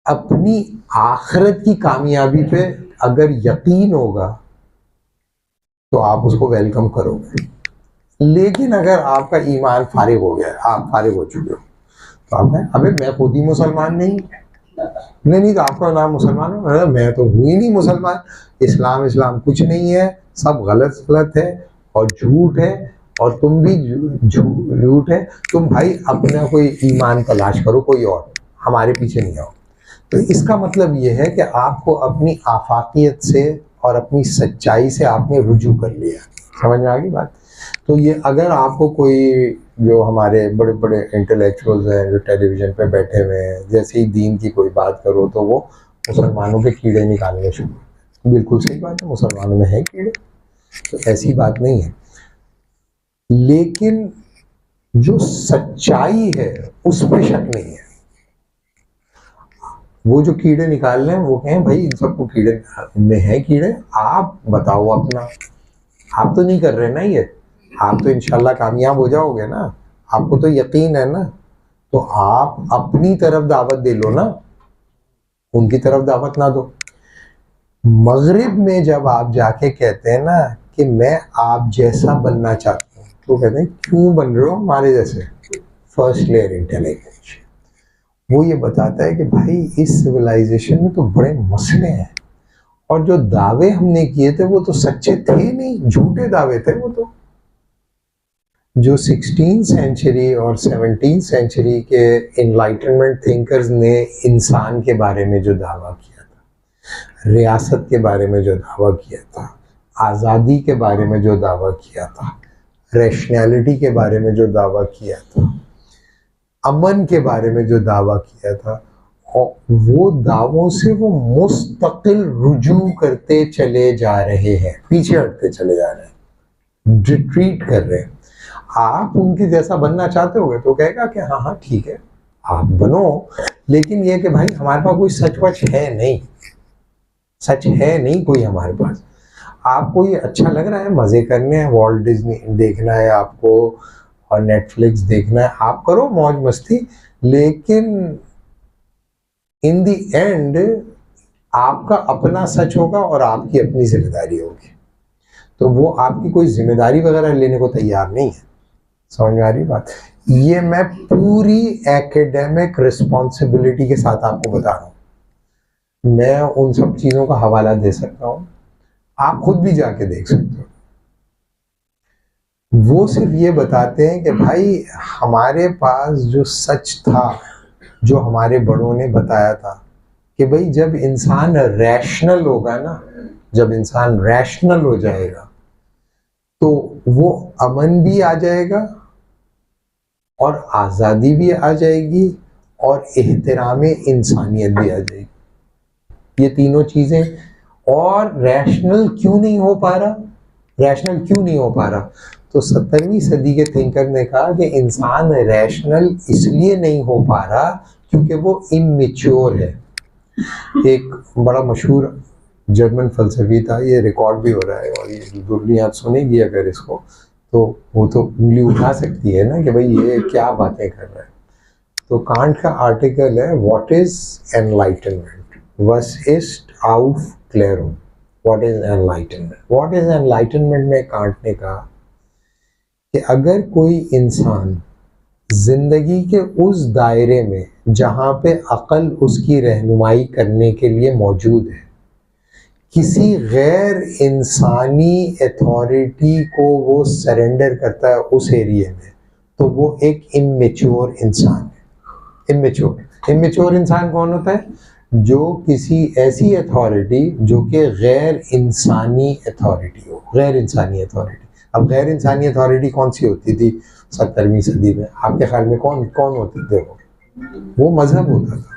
अपनी आखिरत की कामयाबी पे अगर यकीन होगा तो आप उसको वेलकम करोगे। लेकिन अगर आपका ईमान फारिग हो गया, आप फारिग हो चुके हो, तो आप कहें अबे मैं खुद ही मुसलमान नहीं, तो आपका नाम मुसलमान है? मैं तो हूँ ही नहीं मुसलमान, इस्लाम कुछ नहीं है, सब गलत है और झूठ है, और तुम भी झूठ है। तुम भाई अपना कोई ईमान तलाश करो, कोई और, हमारे पीछे नहीं आओ। तो इसका मतलब ये है कि आपको अपनी आफाकियत से और अपनी सच्चाई से आपने रुजू कर लिया। समझ में आ गई बात? तो ये अगर आपको कोई जो हमारे बड़े बड़े इंटेलेक्चुअल्स हैं जो टेलीविज़न पे बैठे हुए हैं, जैसे ही दीन की कोई बात करो तो वो मुसलमानों के कीड़े निकालने शुरू। बिल्कुल सही बात है, मुसलमानों में है कीड़े, तो ऐसी बात नहीं है। लेकिन जो सच्चाई है उस पर शक नहीं है। वो जो कीड़े निकाल रहे हैं वो कहें भाई इन सबको कीड़े में है कीड़े, आप बताओ अपना। आप तो नहीं कर रहे ना ये, आप तो इंशाल्लाह कामयाब हो जाओगे ना, आपको तो यकीन है ना, तो आप अपनी तरफ दावत दे लो ना, उनकी तरफ दावत ना दो। मगरिब में जब आप जाके कहते हैं ना कि मैं आप जैसा बनना चाहता हूँ, तो कहते हैं क्यों बन रहे हो हमारे जैसे? First layer intelligence. वो ये बताता है कि भाई इस सिविलाइजेशन में तो बड़े मसले हैं, और जो दावे हमने किए थे वो तो सच्चे थे नहीं, झूठे दावे थे वो तो। जो 16th सेंचुरी और 17th सेंचुरी के इनलाइटनमेंट थिंकर्स ने इंसान के बारे में जो दावा किया था, रियासत के बारे में जो दावा किया था, आज़ादी के बारे में जो दावा किया था, रैशनैलिटी के बारे में जो दावा किया था, अमन के बारे में जो दावा किया था, और वो दावों से वो मुस्तकिल रुजू करते चले जा रहे हैं, पीछे हटते चले जा रहे हैं, रिट्रीट कर रहे हैं। आप उनके जैसा बनना चाहते होगे तो कहेगा कि हाँ हाँ ठीक है आप बनो, लेकिन ये कि भाई हमारे पास कोई सच वच है नहीं, सच है नहीं कोई हमारे पास। आपको ये अच्छा लग रहा है, मज़े करने हैं, वॉल्ट डिज्नी देखना है आपको और नेटफ्लिक्स देखना है, आप करो मौज मस्ती, लेकिन इन दी एंड आपका अपना सच होगा और आपकी अपनी जिम्मेदारी होगी। तो वो आपकी कोई जिम्मेदारी वगैरह लेने को तैयार नहीं है। समझ में आ रही बात? ये मैं पूरी एकेडमिक रिस्पॉन्सिबिलिटी के साथ आपको बता रहा हूँ। मैं उन सब चीज़ों का हवाला दे सकता हूँ, आप खुद भी जाके देख सकते हो। वो सिर्फ ये बताते हैं कि भाई हमारे पास जो सच था, जो हमारे बड़ों ने बताया था कि भाई जब इंसान रैशनल होगा ना, जब इंसान रैशनल हो जाएगा तो वो अमन भी आ जाएगा और आज़ादी भी आ जाएगी और एहतराम इंसानियत भी आ जाएगी। ये तीनों चीज़ें। और रैशनल क्यों नहीं हो पा रहा? रैशनल क्यों नहीं हो पा रहा? तो 17वीं सदी के थिंकर ने कहा कि इंसान रैशनल इसलिए नहीं हो पा रहा क्योंकि वो इमेच्योर है। एक बड़ा मशहूर जर्मन फलसफी था, ये रिकॉर्ड भी हो रहा है और ये दुनिया सुनेगी अगर इसको, तो वो तो उंगली उठा सकती है ना कि भाई ये क्या बातें कर रहा है। तो कांट का आर्टिकल है व्हाट इज एनलाइटनमेंट, वस इस्ट आउफ क्लेरो, what is enlightenment. What is enlightenment में कांट ने कहा कि अगर कोई इंसान जिंदगी के उस दायरे में जहाँ पे अक्ल उसकी रहनुमाई करने के लिए मौजूद है, किसी गैर इंसानी अथॉरिटी को वो सरेंडर करता है उस एरिया में, तो वो एक इमेच्योर इंसान है। इमेच्योर इंसान कौन होता है? जो किसी ऐसी अथॉरिटी जो कि गैर इंसानी अथॉरिटी हो, गैर इंसानी अथॉरिटी। अब गैर इंसानी अथॉरिटी कौन सी होती थी 17वीं सदी में? आपके ख्याल में कौन कौन होते थे? वो मजहब होता था।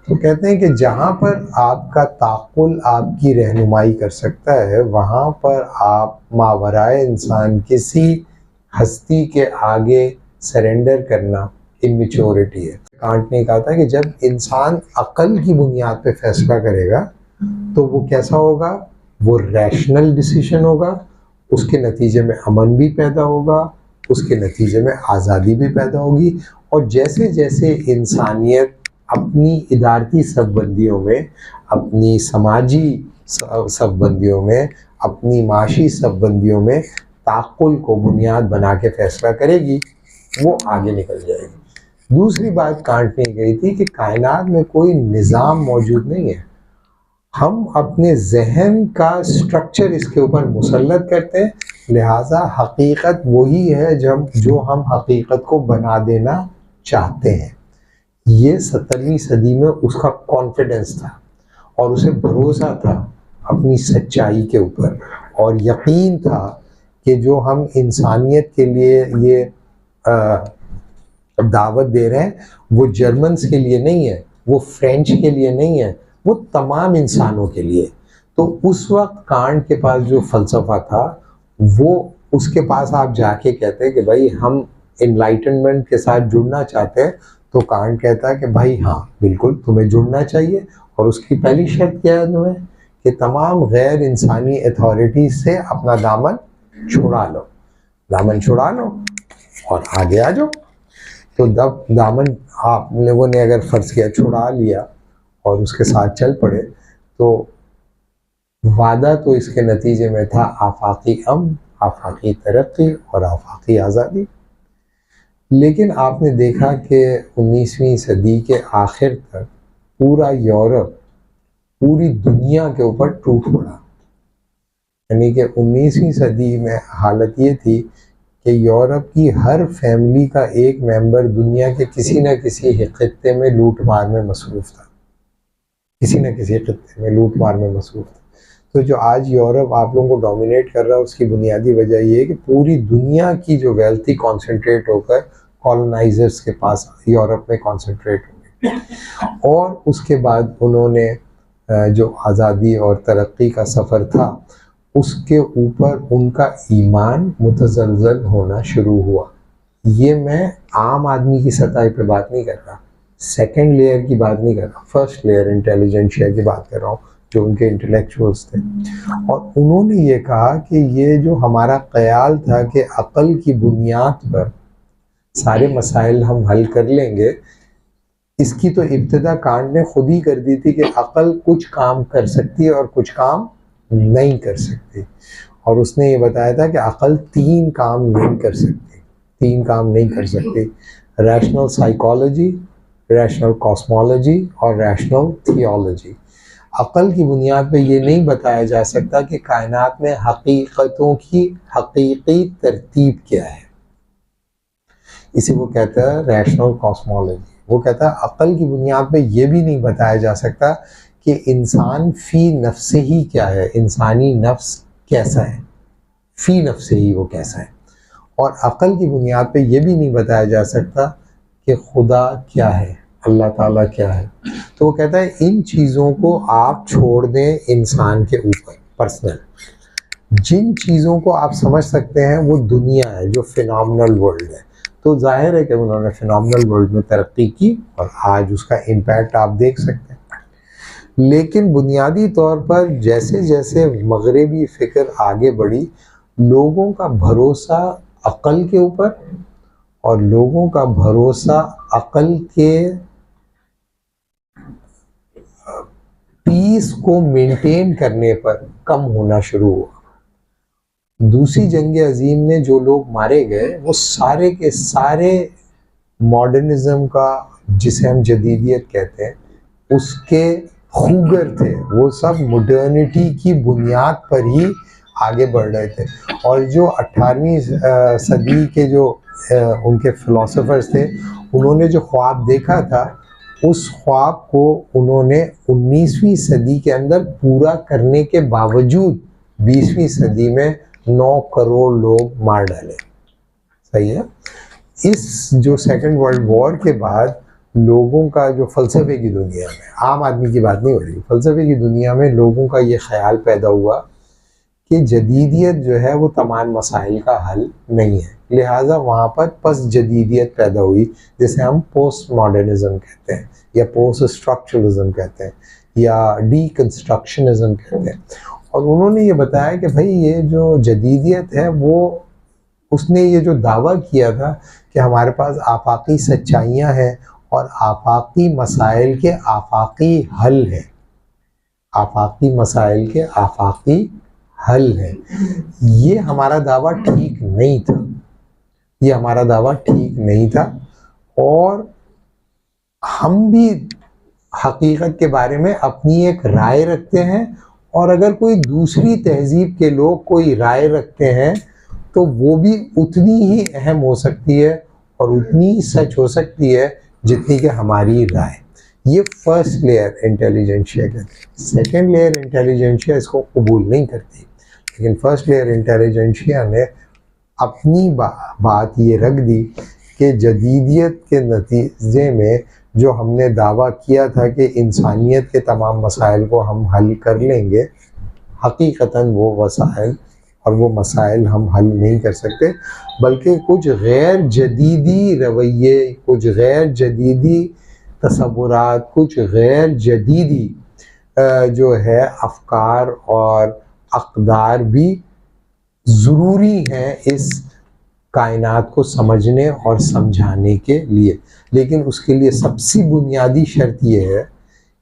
तो कहते हैं कि जहाँ पर आपका ताक़ुल आपकी रहनुमाई कर सकता है, वहाँ पर आप मावराए इंसान किसी हस्ती के आगे सरेंडर करना इमेच्योरिटी है। कांट ने कहा था कि जब इंसान अक्ल की बुनियाद पे फैसला करेगा तो वो कैसा होगा? वो रैशनल डिसीजन होगा, उसके नतीजे में अमन भी पैदा होगा, उसके नतीजे में आज़ादी भी पैदा होगी। और जैसे जैसे इंसानियत अपनी इदारती सबबंदियों में, अपनी समाजी सबबंदियों में, अपनी माशी सबबंदियों में ताक़ुल को बुनियाद बना के फैसला करेगी, वो आगे निकल जाएगी। दूसरी बात कांट ने कही थी कि कायनात में कोई निज़ाम मौजूद नहीं है, हम अपने जहन का स्ट्रक्चर इसके ऊपर मुसल्लत करते हैं, लिहाजा हकीकत वही है जब जो हम हकीकत को बना देना चाहते हैं। ये 17वीं सदी में उसका कॉन्फिडेंस था और उसे भरोसा था अपनी सच्चाई के ऊपर, और यकीन था कि जो हम इंसानियत के लिए ये दावत दे रहे हैं वो जर्मन्स के लिए नहीं है, वो फ्रेंच के लिए नहीं है, वो तमाम इंसानों के लिए। तो उस वक्त कांट के पास जो फ़लसफ़ा था, वो उसके पास आप जाके कहते हैं कि भाई हम इनलाइटनमेंट के साथ जुड़ना चाहते हैं, तो कांट कहता है कि भाई हाँ बिल्कुल तुम्हें जुड़ना चाहिए, और उसकी पहली शर्त क्या है तुम्हें? कि तमाम गैर इंसानी अथॉरिटी से अपना दामन छुड़ा लो, दामन छुड़ा लो और आगे आ जाओ। तो जब दामन आप लोगों ने अगर फ़र्ज़ किया छुड़ा लिया और उसके साथ चल पड़े, तो वादा तो इसके नतीजे में था आफाकी अमन, आफाकी तरक्की और आफाकी आज़ादी। लेकिन आपने देखा कि 19वीं सदी के आखिर तक पूरा यूरोप पूरी दुनिया के ऊपर टूट पड़ा। यानी कि 19वीं सदी में हालत ये थी कि यूरोप की हर फैमिली का एक मेंबर दुनिया के किसी न किसी खित्ते में लूट मार में मसरूफ़ था, किसी न किसी खित्ते में लूट मार में मसरूफ़ था। तो जो आज यूरोप आप लोगों को डोमिनेट कर रहा है उसकी बुनियादी वजह ये है कि पूरी दुनिया की जो वेल्थ थी कॉन्सेंट्रेट होकर कॉलोनाइजर्स के पास यूरोप में कॉन्सेंट्रेट हो गई। और उसके बाद उन्होंने जो आज़ादी और तरक्की का सफ़र था उसके ऊपर उनका ईमान मुतज़लज़ल होना शुरू हुआ। ये मैं आम आदमी की सतह पे बात नहीं कर रहा, सेकंड लेयर की बात नहीं कर रहा, फर्स्ट लेयर इंटेलिजेंशिया की बात कर रहा हूँ, जो उनके इंटेलेक्चुअल्स थे। और उन्होंने ये कहा कि ये जो हमारा ख्याल था कि अक़ल की बुनियाद पर सारे मसाइल हम हल कर लेंगे, इसकी तो इब्तिदा कांट ने खुद ही कर दी थी कि अक़ल कुछ काम कर सकती है और कुछ काम नहीं कर सकती। और उसने ये बताया था कि अक़ल 3 काम नहीं कर सकती, 3 काम नहीं कर सकती, रैशनल साइकोलॉजी, रैशनल कॉस्मोलॉजी और रैशनल थियोलॉजी। अक़ल की बुनियाद पे ये नहीं बताया जा सकता कि कायनात में हकीकतों की हकीकी तरतीब क्या है, इसे वो कहता है रैशनल कॉस्मोलॉजी। वो कहता है अक़ल की बुनियाद पे ये भी नहीं बताया जा सकता कि इंसान फ़ी नफ्से ही क्या है, इंसानी नफ्स कैसा है, फ़ी नफ्से ही वो कैसा है। और अक़ल की बुनियाद पे ये भी नहीं बताया जा सकता कि खुदा क्या है, अल्लाह ताला क्या है। तो वो कहता है इन चीज़ों को आप छोड़ दें इंसान के ऊपर पर्सनल। जिन चीज़ों को आप समझ सकते हैं वो दुनिया है जो फिनोमिनल वर्ल्ड है। तो जाहिर है कि उन्होंने फिनोमिनल वर्ल्ड में तरक्की की और आज उसका इम्पैक्ट आप देख सकते हैं। लेकिन बुनियादी तौर पर जैसे जैसे मगरबी फ़िक्र आगे बढ़ी, लोगों का भरोसा अक़ल के ऊपर और लोगों का भरोसा अक़ल के पीस को मेंटेन करने पर कम होना शुरू हुआ। दूसरी जंग अजीम में जो लोग मारे गए वो सारे के सारे मॉडर्निज़म का, जिसे हम जदीदियत कहते हैं, उसके खूगर थे। वो सब मॉडर्निटी की बुनियाद पर ही आगे बढ़ रहे थे। और जो 18वीं सदी के जो उनके फ़िलासफ़र्स थे, उन्होंने जो ख्वाब देखा था उस ख्वाब को उन्होंने 19वीं सदी के अंदर पूरा करने के बावजूद 20वीं सदी में 9 करोड़ लोग मार डाले। सही है। इस जो सेकेंड वर्ल्ड वॉर के बाद लोगों का जो फ़लसफ़े की दुनिया में, आम आदमी की बात नहीं हो रही, फ़लसफ़े की दुनिया में लोगों का ये ख़्याल पैदा हुआ कि जदीदियत जो है वो तमाम मसाइल का हल नहीं है। लिहाजा वहाँ पर पस जदीदियत पैदा हुई, जिसे हम पोस्ट मॉडर्निज़म कहते हैं या पोस्ट स्ट्रक्चरलिज़म कहते हैं या डीकंस्ट्रक्शनिज़म कहते हैं। और उन्होंने ये बताया कि भाई ये जो जदीदियत है वो, उसने ये जो दावा किया था कि हमारे पास आफाकी सच्चाइयाँ हैं और आफाकी मसाइल के आफाकी हल हैं, आफाकी मसाइल के आफाकी हल है, ये हमारा दावा ठीक नहीं था, ये हमारा दावा ठीक नहीं था। और हम भी हकीकत के बारे में अपनी एक राय रखते हैं, और अगर कोई दूसरी तहजीब के लोग कोई राय रखते हैं तो वो भी उतनी ही अहम हो सकती है और उतनी ही सच हो सकती है जितनी कि हमारी राय। ये फर्स्ट लेयर इंटेलिजेंशिया कहते हैं। सेकेंड लेयर इंटेलिजेंशिया इसको कबूल नहीं करती, लेकिन फर्स्ट लेयर इंटेलिजेंशिया ने अपनी बात ये रख दी कि जदीदियत के नतीजे में जो हमने दावा किया था कि इंसानियत के तमाम मसाइल को हम हल कर लेंगे, हकीकतन वो वसाइल और वो मसाइल हम हल नहीं कर सकते, बल्कि कुछ गैर जदीदी रवैये, कुछ गैर जदीदी तसव्वुरात, कुछ गैर जदीदी जो है अफकार और अक़दार भी ज़रूरी हैं इस कायनात को समझने और समझाने के लिए। लेकिन उसके लिए सबसे बुनियादी शर्त ये है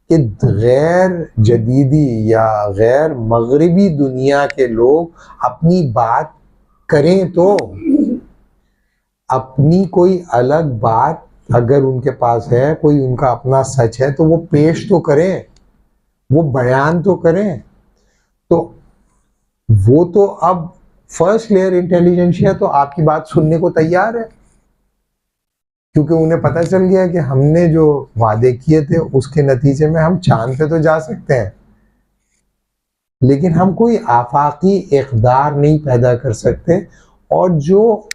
कि गैर जदीदी या गैर मगरबी दुनिया के लोग अपनी बात करें तो अपनी कोई अलग बात अगर उनके पास है, कोई उनका अपना सच है, तो वो पेश तो करें, वो बयान तो करें। तो वो तो अब फर्स्ट लेयर इंटेलिजेंशिया तो आपकी बात सुनने को तैयार है, क्योंकि उन्हें पता चल गया कि हमने जो वादे किए थे उसके नतीजे में हम चांद पे तो जा सकते हैं, लेकिन हम कोई आफाकी इक़दार नहीं पैदा कर सकते। और जो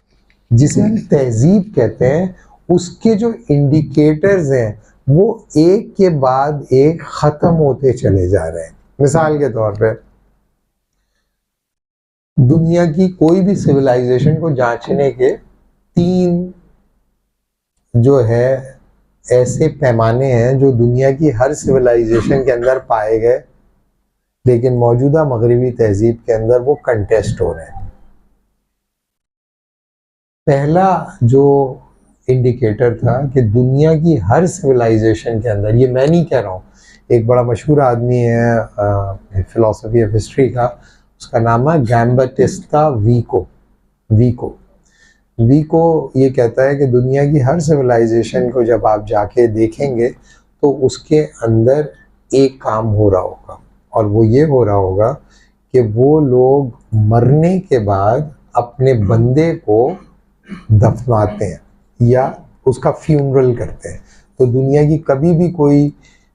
जिसे हम तहजीब कहते हैं, उसके जो इंडिकेटर्स हैं वो एक के बाद एक ख़त्म होते चले जा रहे हैं। मिसाल के तौर पे दुनिया की कोई भी सिविलाइजेशन को जांचने के 3 जो है ऐसे पैमाने हैं जो दुनिया की हर सिविलाइजेशन के अंदर पाए गए, लेकिन मौजूदा मगरिबी तहजीब के अंदर वो कंटेस्ट हो रहे हैं। पहला जो इंडिकेटर था कि दुनिया की हर सिविलाइजेशन के अंदर, ये मैं नहीं कह रहा हूँ, एक बड़ा मशहूर आदमी है फिलॉसफी ऑफ हिस्ट्री का, उसका नाम है गैम्बटिस्ता वीको ये कहता है कि दुनिया की हर सिविलाइजेशन को जब आप जाके देखेंगे तो उसके अंदर एक काम हो रहा होगा, और वो ये हो रहा होगा कि वो लोग मरने के बाद अपने बंदे को दफनाते हैं या उसका फ्यूनरल करते हैं। तो दुनिया की कभी भी कोई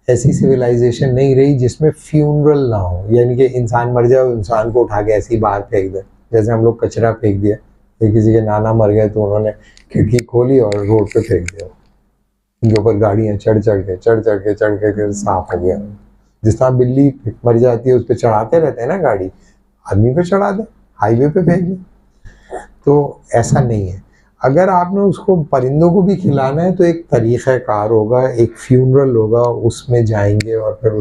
ऐसी सिविलाइजेशन नहीं रही जिसमें फ्यूनरल ना हो, यानी कि इंसान मर जाए, इंसान को उठा के ऐसे ही बाहर फेंक दे। जैसे हम लोग कचरा फेंक दिया, फिर किसी के नाना मर गए तो उन्होंने खिड़की खोली और रोड पे फेंक दिया, उनके ऊपर गाड़ियाँ चढ़ के साफ हो गया। जिस तरह बिल्ली मर जाती है उस पर चढ़ाते रहते हैं ना गाड़ी, आदमी पे चढ़ा दे, हाईवे पे फेंक दे। तो ऐसा नहीं है। अगर आपने उसको परिंदों को भी खिलाना है तो एक तरीक़ाकार होगा, एक फ्यूनरल होगा, उसमें जाएंगे और फिर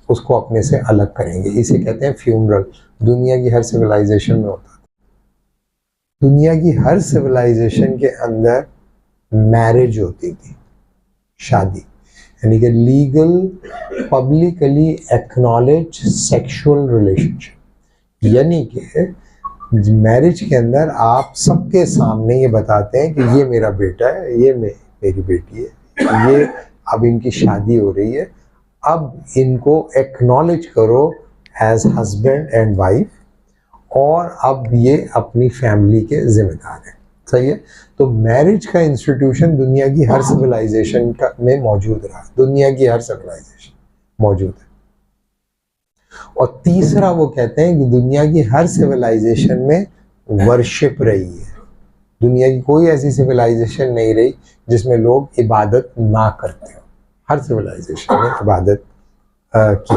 उसको अपने से अलग करेंगे। इसे कहते हैं फ्यूनरल। दुनिया की हर सिविलाइजेशन में होता है। दुनिया की हर सिविलाइजेशन के अंदर मैरिज होती थी, शादी, यानी कि legal publicly acknowledge sexual relationship. यानी कि मैरिज के अंदर आप सबके सामने ये बताते हैं कि ये मेरा बेटा है, ये मेरी बेटी है, ये अब इनकी शादी हो रही है, अब इनको एक्नॉलेज करो एज हस्बैंड एंड वाइफ, और अब ये अपनी फैमिली के जिम्मेदार हैं। सही है। तो मैरिज का इंस्टीट्यूशन दुनिया की हर सिविलाइजेशन का में मौजूद रहा, दुनिया की हर सिविलाइजेशन मौजूद है। और तीसरा वो कहते हैं कि दुनिया की हर सिविलाइजेशन में वर्शिप रही है। दुनिया की कोई ऐसी सिविलाइजेशन नहीं रही जिसमें लोग इबादत ना करते हो, हर सिविलाइजेशन ने इबादत की।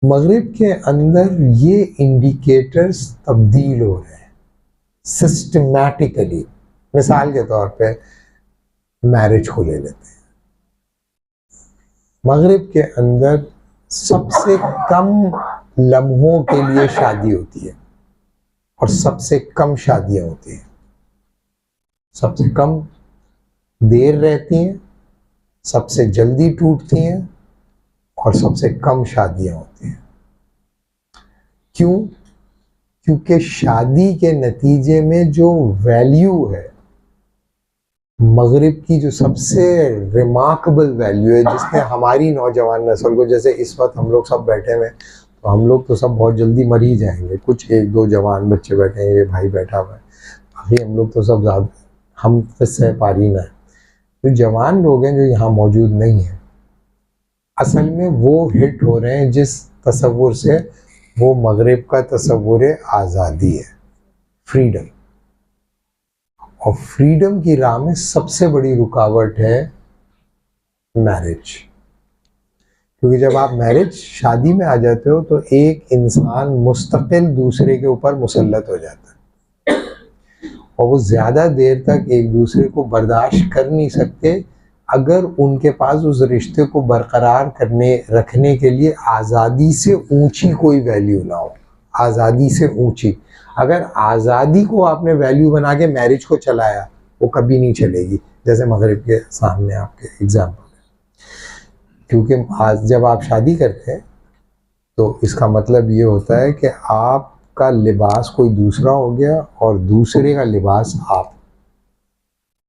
मगरिब के अंदर ये इंडिकेटर्स तब्दील हो रहे हैं सिस्टमैटिकली। मिसाल के तौर पे मैरिज को ले लेते हैं। मगरिब के अंदर सबसे कम लम्हों के लिए शादी होती है और सबसे कम शादियां होती हैं। सबसे कम देर रहती हैं, सबसे जल्दी टूटती हैं और सबसे कम शादियां होती हैं। क्यों? क्योंकि शादी के नतीजे में जो वैल्यू है, मगरिब की जो सबसे रिमार्केबल वैल्यू है, जिसने हमारी नौजवान नस्ल को, जैसे इस वक्त हम लोग सब बैठे हुए, तो हम लोग तो सब बहुत जल्दी मर ही जाएंगे, कुछ 1-2 जवान बच्चे बैठे हैं, ये भाई बैठा हुआ है, बाकी हम लोग तो सब ज़्यादा हम से पारी ना है। तो जवान लोग हैं जो यहाँ मौजूद नहीं हैं, असल में वो हिट हो रहे हैं जिस तसव्वुर से, वो मगरिब का तसव्वुर आज़ादी है, फ्रीडम। और फ्रीडम की राह में सबसे बड़ी रुकावट है मैरिज। क्योंकि जब आप मैरिज शादी में आ जाते हो तो एक इंसान मुस्तकिल दूसरे के ऊपर मुसल्लत हो जाता है और वो ज़्यादा देर तक एक दूसरे को बर्दाश्त कर नहीं सकते अगर उनके पास उस रिश्ते को बरकरार रखने के लिए आज़ादी से ऊंची कोई वैल्यू ना हो। आज़ादी से ऊंची, अगर आज़ादी को आपने वैल्यू बना के मैरिज को चलाया, वो कभी नहीं चलेगी। जैसे मगरिब के सामने आपके एग्जाम्पल है। क्योंकि आज जब आप शादी करते हैं तो इसका मतलब ये होता है कि आप का लिबास कोई दूसरा हो गया और दूसरे का लिबास आप।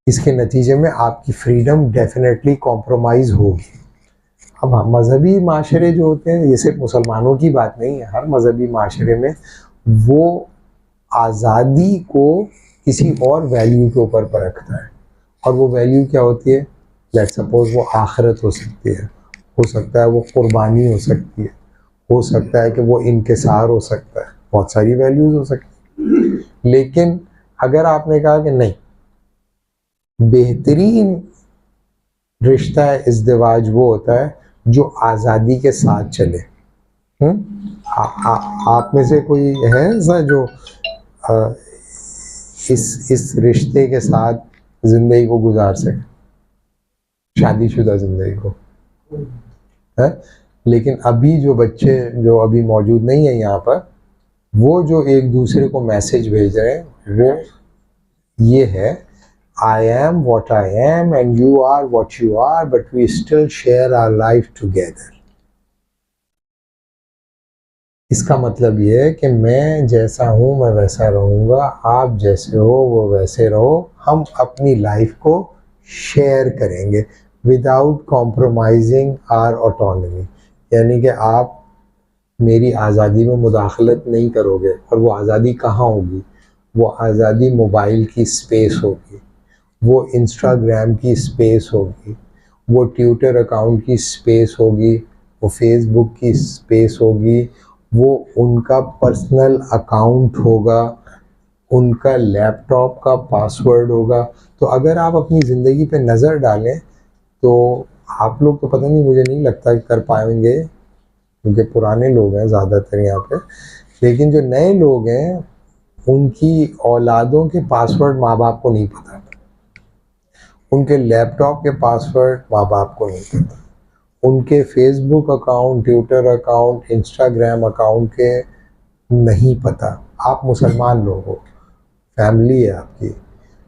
इसके नतीजे में आपकी फ्रीडम डेफिनेटली कॉम्प्रोमाइज़ होगी। अब मजहबी माशरे जो होते हैं, ये सिर्फ मुसलमानों की बात नहीं है, हर मजहबी माशरे में वो आज़ादी को किसी और वैल्यू के ऊपर परखता है। और वो वैल्यू क्या होती है? लेट्स सपोज वो आखिरत हो सकती है, हो सकता है वो कुर्बानी हो सकती है, हो सकता है कि वो इनकिसार हो सकता है, बहुत सारी वैल्यूज़ हो सकती है। लेकिन अगर आपने कहा कि नहीं, बेहतरीन रिश्ता इज़्दिवाज वो होता है जो आज़ादी के साथ चले। आप में से कोई है ऐसा जो इस रिश्ते के साथ ज़िंदगी को गुजार सके, शादीशुदा ज़िंदगी को? है? लेकिन अभी जो बच्चे जो अभी मौजूद नहीं है यहाँ पर, वो जो एक दूसरे को मैसेज भेज रहे हैं वो ये है, I am what I am and you are what you are, but we still share our life together. इसका मतलब ये है कि मैं जैसा हूँ मैं वैसा रहूँगा, आप जैसे हो वो वैसे रहो, हम अपनी लाइफ को शेयर करेंगे विदाउट कॉम्प्रोमाइजिंग आवर ऑटोनॉमी। यानी कि आप मेरी आज़ादी में मुदाखलत नहीं करोगे। और वो आज़ादी कहाँ होगी? वो आज़ादी मोबाइल की स्पेस होगी, वो इंस्टाग्राम की स्पेस होगी, वो ट्विटर अकाउंट की स्पेस होगी, वो फेसबुक की स्पेस होगी, वो उनका पर्सनल अकाउंट होगा, उनका लैपटॉप का पासवर्ड होगा। तो अगर आप अपनी ज़िंदगी पे नज़र डालें तो आप लोग तो पता नहीं, मुझे नहीं लगता कि कर पाएंगे क्योंकि पुराने लोग हैं ज़्यादातर यहाँ पे, लेकिन जो नए लोग हैं उनकी औलादों के पासवर्ड माँ बाप को नहीं पता, उनके लैपटॉप के पासवर्ड माँ बाप को नहीं पता, उनके Facebook account, Twitter account, Instagram account के नहीं पता। आप मुसलमान लोग हो, फैमिली है आपकी,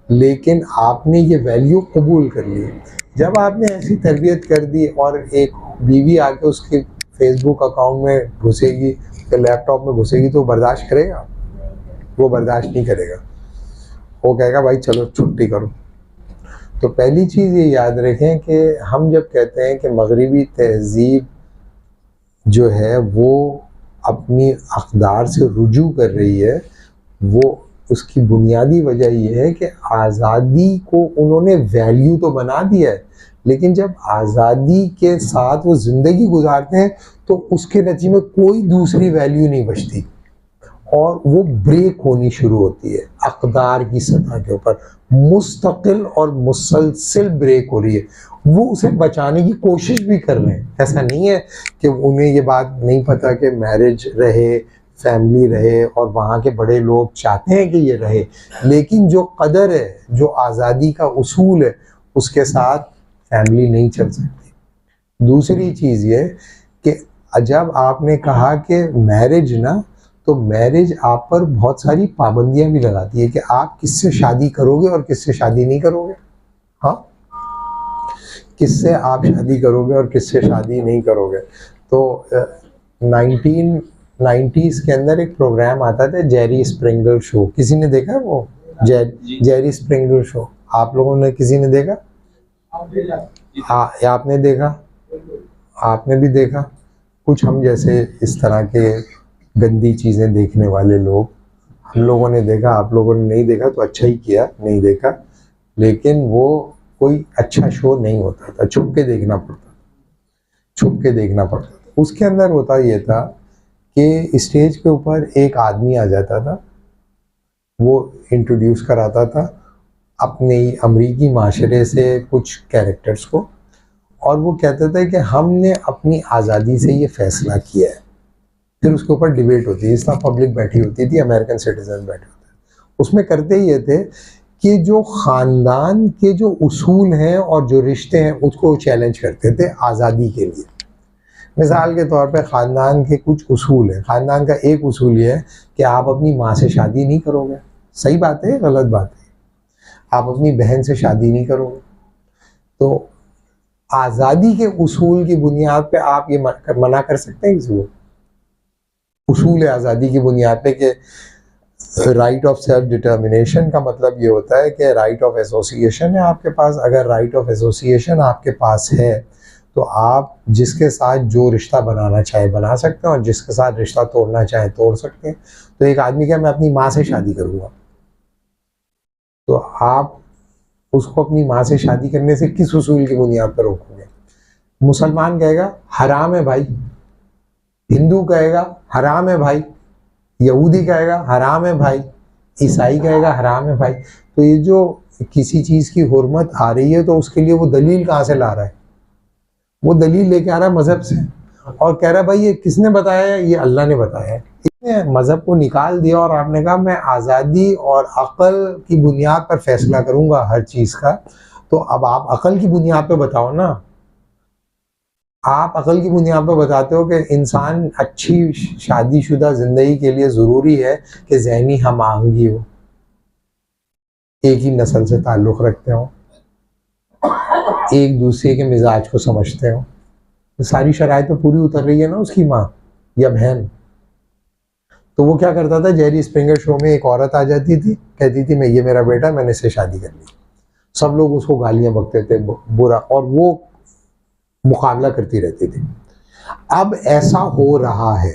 लेकिन आपने ये वैल्यू कबूल कर ली। जब आपने ऐसी तरबियत कर दी और एक बीवी आके उसके फेसबुक अकाउंट में घुसेगी, उसके लैपटॉप में घुसेगी, तो बर्दाश्त करेगा? वो बर्दाश्त नहीं करेगा, वो कहेगा भाई चलो छुट्टी करो। तो पहली चीज़ ये याद रखें कि हम जब कहते हैं कि मगरिबी तहज़ीब जो है वो अपनी अक़दार से रुजू कर रही है, वो उसकी बुनियादी वजह ये है कि आज़ादी को उन्होंने वैल्यू तो बना दिया है, लेकिन जब आज़ादी के साथ वो ज़िंदगी गुजारते हैं तो उसके नतीजे में कोई दूसरी वैल्यू नहीं बचती और वो ब्रेक होनी शुरू होती है अक़दार की सतह के ऊपर, मुस्तकिल और मुसलसिल ब्रेक हो रही है। वो उसे बचाने की कोशिश भी कर रहे हैं। ऐसा नहीं है कि उन्हें ये बात नहीं पता कि मैरिज रहे, फैमिली रहे और वहाँ के बड़े लोग चाहते हैं कि ये रहे, लेकिन जो कदर है, जो आज़ादी का उसूल है, उसके साथ फैमिली नहीं चल सकती। दूसरी चीज़ ये कि जब आपने कहा कि मैरिज ना, तो मैरिज आप पर बहुत सारी पाबंदियां भी लगाती है कि आप किससे शादी करोगे और किससे शादी नहीं करोगे। हाँ, किससे आप शादी करोगे और किससे शादी नहीं करोगे। तो 1990s के अंदर एक प्रोग्राम आता था जेरी स्प्रिंगल शो, किसी ने देखा वो? जेरी स्प्रिंगल शो आप लोगों ने किसी ने देखा? हाँ, आपने देखा? आपने भी देखा? कुछ हम जैसे इस तरह के गंदी चीज़ें देखने वाले लोग, हम लोगों ने देखा, आप लोगों ने नहीं देखा तो अच्छा ही किया नहीं देखा, लेकिन वो कोई अच्छा शो नहीं होता था, छुप के देखना पड़ता, छुप के देखना पड़ता था। उसके अंदर होता ये था कि स्टेज के ऊपर एक आदमी आ जाता था, वो इंट्रोड्यूस कराता था अपने ही अमरीकी माशरे से कुछ कैरेक्टर्स को, और वो कहता था कि हमने अपनी आज़ादी से ये फ़ैसला किया है। फिर उसके ऊपर डिबेट होती है, इस तरह पब्लिक बैठी होती थी, अमेरिकन सिटीजन बैठे होते थे। उसमें करते ये थे कि जो ख़ानदान के जो उसूल हैं और जो रिश्ते हैं उसको चैलेंज करते थे आज़ादी के लिए। मिसाल के तौर पे ख़ानदान के कुछ उसूल हैं। ख़ानदान का एक उसूल ये है कि आप अपनी माँ से शादी नहीं करोगे। सही बात है, गलत बात है? आप अपनी बहन से शादी नहीं करोगे। तो आज़ादी के उसूल की बुनियाद पे आप ये मना कर सकते हैं किसी को? उसूल आज़ादी की बुनियाद पे कि राइट ऑफ सेल्फ डिटर्मिनेशन का मतलब ये होता है कि राइट ऑफ एसोसिएशन है आपके पास। अगर राइट ऑफ एसोसिएशन आपके पास है तो आप जिसके साथ जो रिश्ता बनाना चाहे बना सकते हैं और जिसके साथ रिश्ता तोड़ना चाहे तोड़ सकते हैं। तो एक आदमी क्या, मैं अपनी माँ से शादी करूँगा, तो आप उसको अपनी माँ से शादी करने से किस उसूल की बुनियाद पर रोकोगे? मुसलमान कहेगा हराम है भाई, हिंदू कहेगा हराम है भाई, यहूदी कहेगा हराम है भाई, ईसाई कहेगा हराम है भाई। तो ये जो किसी चीज़ की हुर्मत आ रही है तो उसके लिए वो दलील कहाँ से ला रहा है? वो दलील लेके आ रहा है मज़हब से और कह रहा है भाई ये किसने बताया है? ये अल्लाह ने बताया है। इसने मज़हब को निकाल दिया और आपने कहा मैं आज़ादी और अक़ल की बुनियाद पर फैसला करूँगा हर चीज़ का। तो अब आप अक़ल की बुनियाद पर बताओ ना। आप अक़ल की बुनियाद पर बताते हो कि इंसान अच्छी शादीशुदा ज़िंदगी के लिए ज़रूरी है कि ज़हनी हम आहंगी हो, एक ही नस्ल से ताल्लुक़ रखते हो, एक दूसरे के मिजाज को समझते हो। तो सारी शराइत तो पूरी उतर रही है ना उसकी माँ या बहन। तो वो क्या करता था, जेरी स्प्रिंगर शो में एक औरत आ जाती थी, कहती थी मैं ये मेरा बेटा, मैंने इससे शादी कर ली। सब लोग उसको गालियाँ बकते थे बुरा, और वो मुकाबला करती रहती थी। अब ऐसा हो रहा है,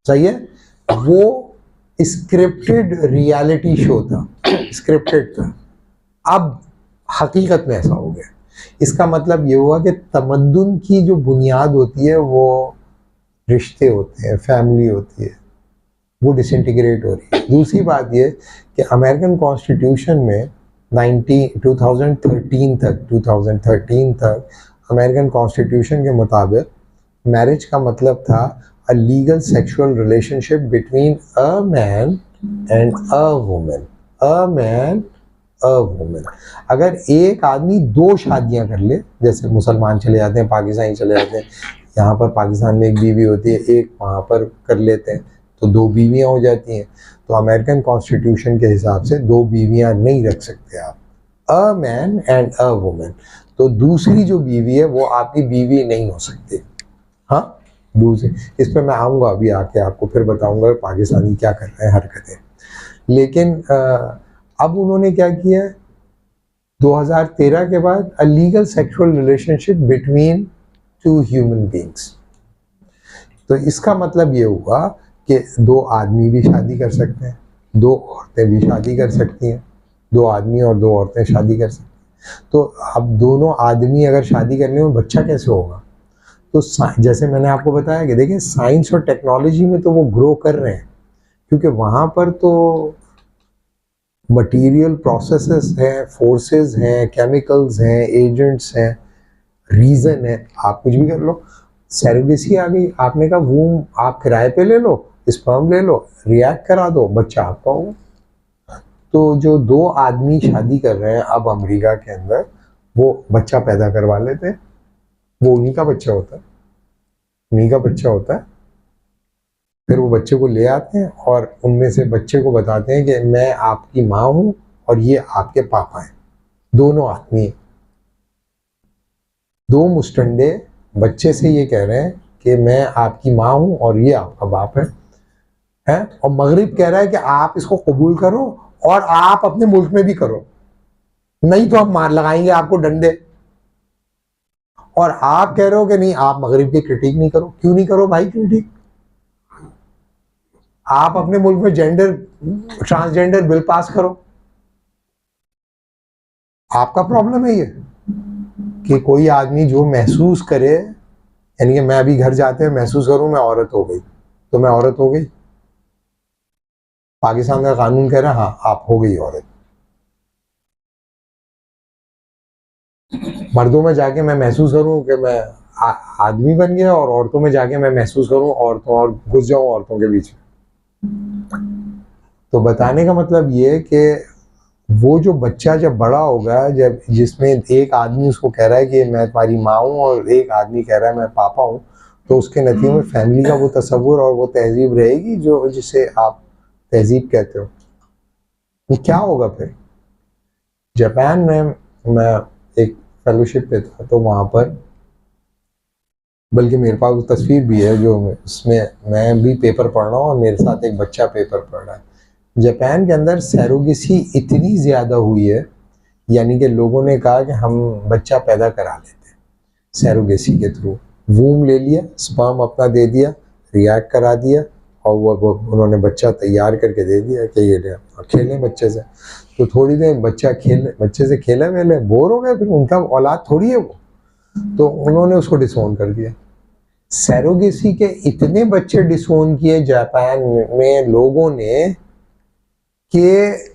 सही है, वो स्क्रिप्टेड रियलिटी शो था, स्क्रिप्टेड था। अब हकीकत में ऐसा हो गया। इसका मतलब ये हुआ कि तमद्दुन की जो बुनियाद होती है वो रिश्ते होते हैं, फैमिली होती है, वो डिसइंटीग्रेट हो रही है। दूसरी बात ये कि अमेरिकन कॉन्स्टिट्यूशन में 2013 तक अमेरिकन कॉन्स्टिट्यूशन के मुताबिक मैरिज का मतलब था a legal sexual relationship between a man and a woman, a man a woman. अगर एक आदमी दो शादियां कर ले, जैसे मुसलमान चले जाते हैं, पाकिस्तानी चले जाते हैं, यहाँ पर पाकिस्तान में एक बीवी होती है, एक वहाँ पर कर लेते हैं, तो दो बीवियाँ हो जाती हैं। तो अमेरिकन कॉन्स्टिट्यूशन के हिसाब से दो बीवियाँ नहीं रख सकते आप, a man and a woman. तो दूसरी जो बीवी है वो आपकी बीवी नहीं हो सकती। हाँ, दूसरी, इस पर मैं आऊँगा अभी, आके आपको फिर बताऊँगा पाकिस्तानी क्या कर रहे हैं हरकतें। लेकिन अब उन्होंने क्या किया, 2013 के बाद a legal sexual relationship between two human beings. तो इसका मतलब ये हुआ कि दो आदमी भी शादी कर सकते हैं, दो औरतें भी शादी कर सकती हैं, दो आदमी और दो औरतें शादी कर सकती हैं। तो अब दोनों आदमी अगर शादी करने में बच्चा कैसे होगा? तो जैसे मैंने आपको बताया कि देखिए साइंस और टेक्नोलॉजी में तो वो ग्रो कर रहे हैं, क्योंकि वहाँ पर तो मटेरियल प्रोसेसेस हैं, फोर्सेस हैं, केमिकल्स हैं, एजेंट्स हैं, रीज़न है, आप कुछ भी कर लो। सैरोगेसी आ गई, आपने कहा वूम आप किराए पे ले लो, स्पर्म ले लो, रिएक्ट करा दो, बच्चा आपका होगा। तो जो दो आदमी शादी कर रहे हैं अब अमेरिका के अंदर, वो बच्चा पैदा करवा लेते हैं, वो उन्हीं का बच्चा होता है, उन्हीं का बच्चा होता है। फिर वो बच्चे को ले आते हैं और उनमें से बच्चे को बताते हैं कि मैं आपकी माँ हूँ और ये आपके पापा हैं। दोनों आदमी, दो मुस्टंडे बच्चे से ये कह रहे हैं कि मैं आपकी माँ हूँ और ये आपका बाप है, और मगरिब कह रहा है कि आप इसको कबूल करो और आप अपने मुल्क में भी करो, नहीं तो हम मार लगाएंगे आपको डंडे। और आप कह रहे हो कि नहीं, आप मगरिब की क्रिटिक नहीं करो। क्यों नहीं करो भाई क्रिटिक? आप अपने मुल्क में ट्रांसजेंडर बिल पास करो। आपका प्रॉब्लम है ये कि कोई आदमी जो महसूस करे, यानी कि मैं अभी घर जाते हुए महसूस करूं मैं औरत हो गई, तो मैं औरत हो गई। पाकिस्तान का कानून कह रहा है हाँ आप हो गई औरत। मर्दों में जाके मैं महसूस करूं कि मैं आदमी बन गया, और औरतों में जाके मैं महसूस करूं औरतों और घुस जाऊं औरतों के बीच में। तो बताने का मतलब ये है कि वो जो बच्चा जब बड़ा होगा, जब जिसमें एक आदमी उसको कह रहा है कि मैं तुम्हारी माँ हूँ और एक आदमी कह रहा है मैं पापा हूँ, तो उसके नतीजे में फैमिली का वो तस्वुर और वो तहजीब रहेगी जो जिसे आप तहजीब कहते हो। वो क्या होगा फिर? जापान में मैं एक फेलोशिप पे था, तो वहाँ पर बल्कि मेरे पास वो तस्वीर भी है जो उसमें मैं भी पेपर पढ़ रहा हूँ और मेरे साथ एक बच्चा पेपर पढ़ रहा है। जापान के अंदर सैरोगेसी इतनी ज़्यादा हुई है, यानी कि लोगों ने कहा कि हम बच्चा पैदा करा लेते हैं सैरोगेसी के थ्रू। वूम ले लिया, स्पर्म अपना दे दिया, रिएक्ट करा दिया और वो उन्होंने बच्चा तैयार करके दे दिया कि ये ले खेलें बच्चे से। तो थोड़ी देर बच्चे से खेले वेले बोर हो गए, फिर उनका औलाद थोड़ी है वो, तो उन्होंने उसको डिसोन कर दिया। सैरोगेसी के इतने बच्चे डिसोन किए जापान में लोगों ने कि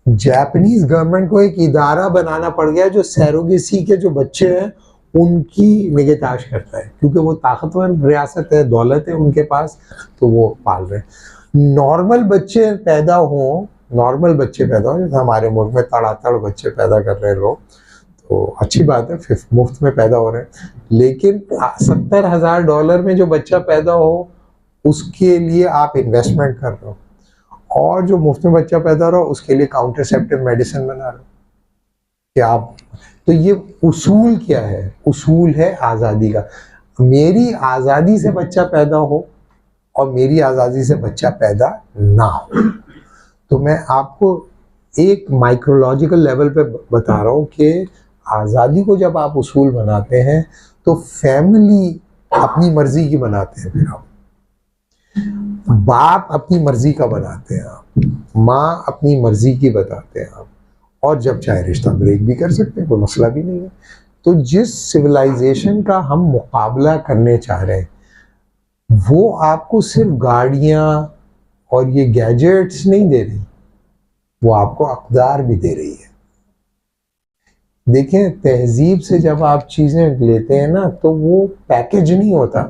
जापानीज गवर्नमेंट को एक इदारा बनाना पड़ गया जो सैरोगेसी के जो बच्चे हैं उनकी निगहदाश्त करता है, क्योंकि वो ताकतवर रियासत है, दौलत है उनके पास, तो वो पाल रहे हैं। नॉर्मल बच्चे पैदा हों, जैसे हमारे मुल्क में तड़ातड़ बच्चे पैदा कर रहे हैं लोग, तो अच्छी बात है, फिर मुफ्त में पैदा हो रहे हैं। लेकिन $70,000 में जो बच्चा पैदा हो उसके लिए आप इन्वेस्टमेंट कर रहे हो, और जो मुफ्त में बच्चा पैदा हो रहा हो उसके लिए काउंटरसेप्टिव मेडिसिन बना रहे हो कि आप। तो ये उसूल क्या है? उसूल है आज़ादी का। मेरी आज़ादी से बच्चा पैदा हो और मेरी आज़ादी से बच्चा पैदा ना हो। तो मैं आपको एक माइक्रोलॉजिकल लेवल पे बता रहा हूँ कि आज़ादी को जब आप उसूल बनाते हैं तो फैमिली अपनी मर्जी की बनाते हैं, फिर आप बाप अपनी मर्जी का बनाते हैं, आप माँ अपनी मर्जी की बताते हैं आप, और जब चाहे रिश्ता ब्रेक भी कर सकते हैं, कोई मसला भी नहीं है। तो जिस सिविलाइजेशन का हम मुकाबला करने चाह रहे हैं वो आपको सिर्फ गाड़ियाँ और ये गैजेट्स नहीं दे रही, वो आपको अक़दार भी दे रही है। देखें, तहजीब से जब आप चीज़ें लेते हैं ना तो वो पैकेज नहीं होता,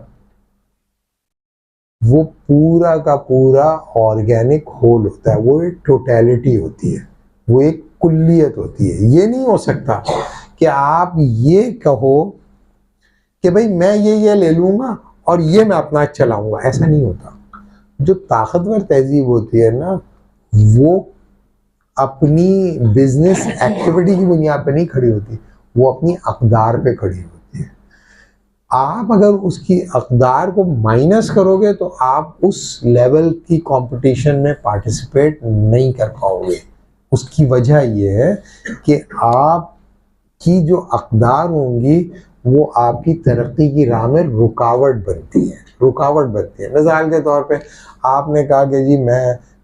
वो पूरा का पूरा ऑर्गेनिक होल होता है, वो एक टोटलिटी होती है, वो एक कुल्लियत होती है। ये नहीं हो सकता कि आप ये कहो कि भाई मैं ये ले लूँगा और ये मैं अपना चलाऊँगा, ऐसा नहीं होता। जो ताकतवर तहजीब होती है ना, वो अपनी बिजनेस एक्टिविटी की बुनियाद पे नहीं खड़ी होती, वो अपनी अक़दार पे खड़ी होती है। आप अगर उसकी अक़दार को माइनस करोगे तो आप उस लेवल की कंपटीशन में पार्टिसिपेट नहीं कर पाओगे। उसकी वजह यह है कि आपकी जो अक़दार होंगी वो आपकी तरक्की की राह में रुकावट बनती है। मिसाल के तौर पे आपने कहा कि जी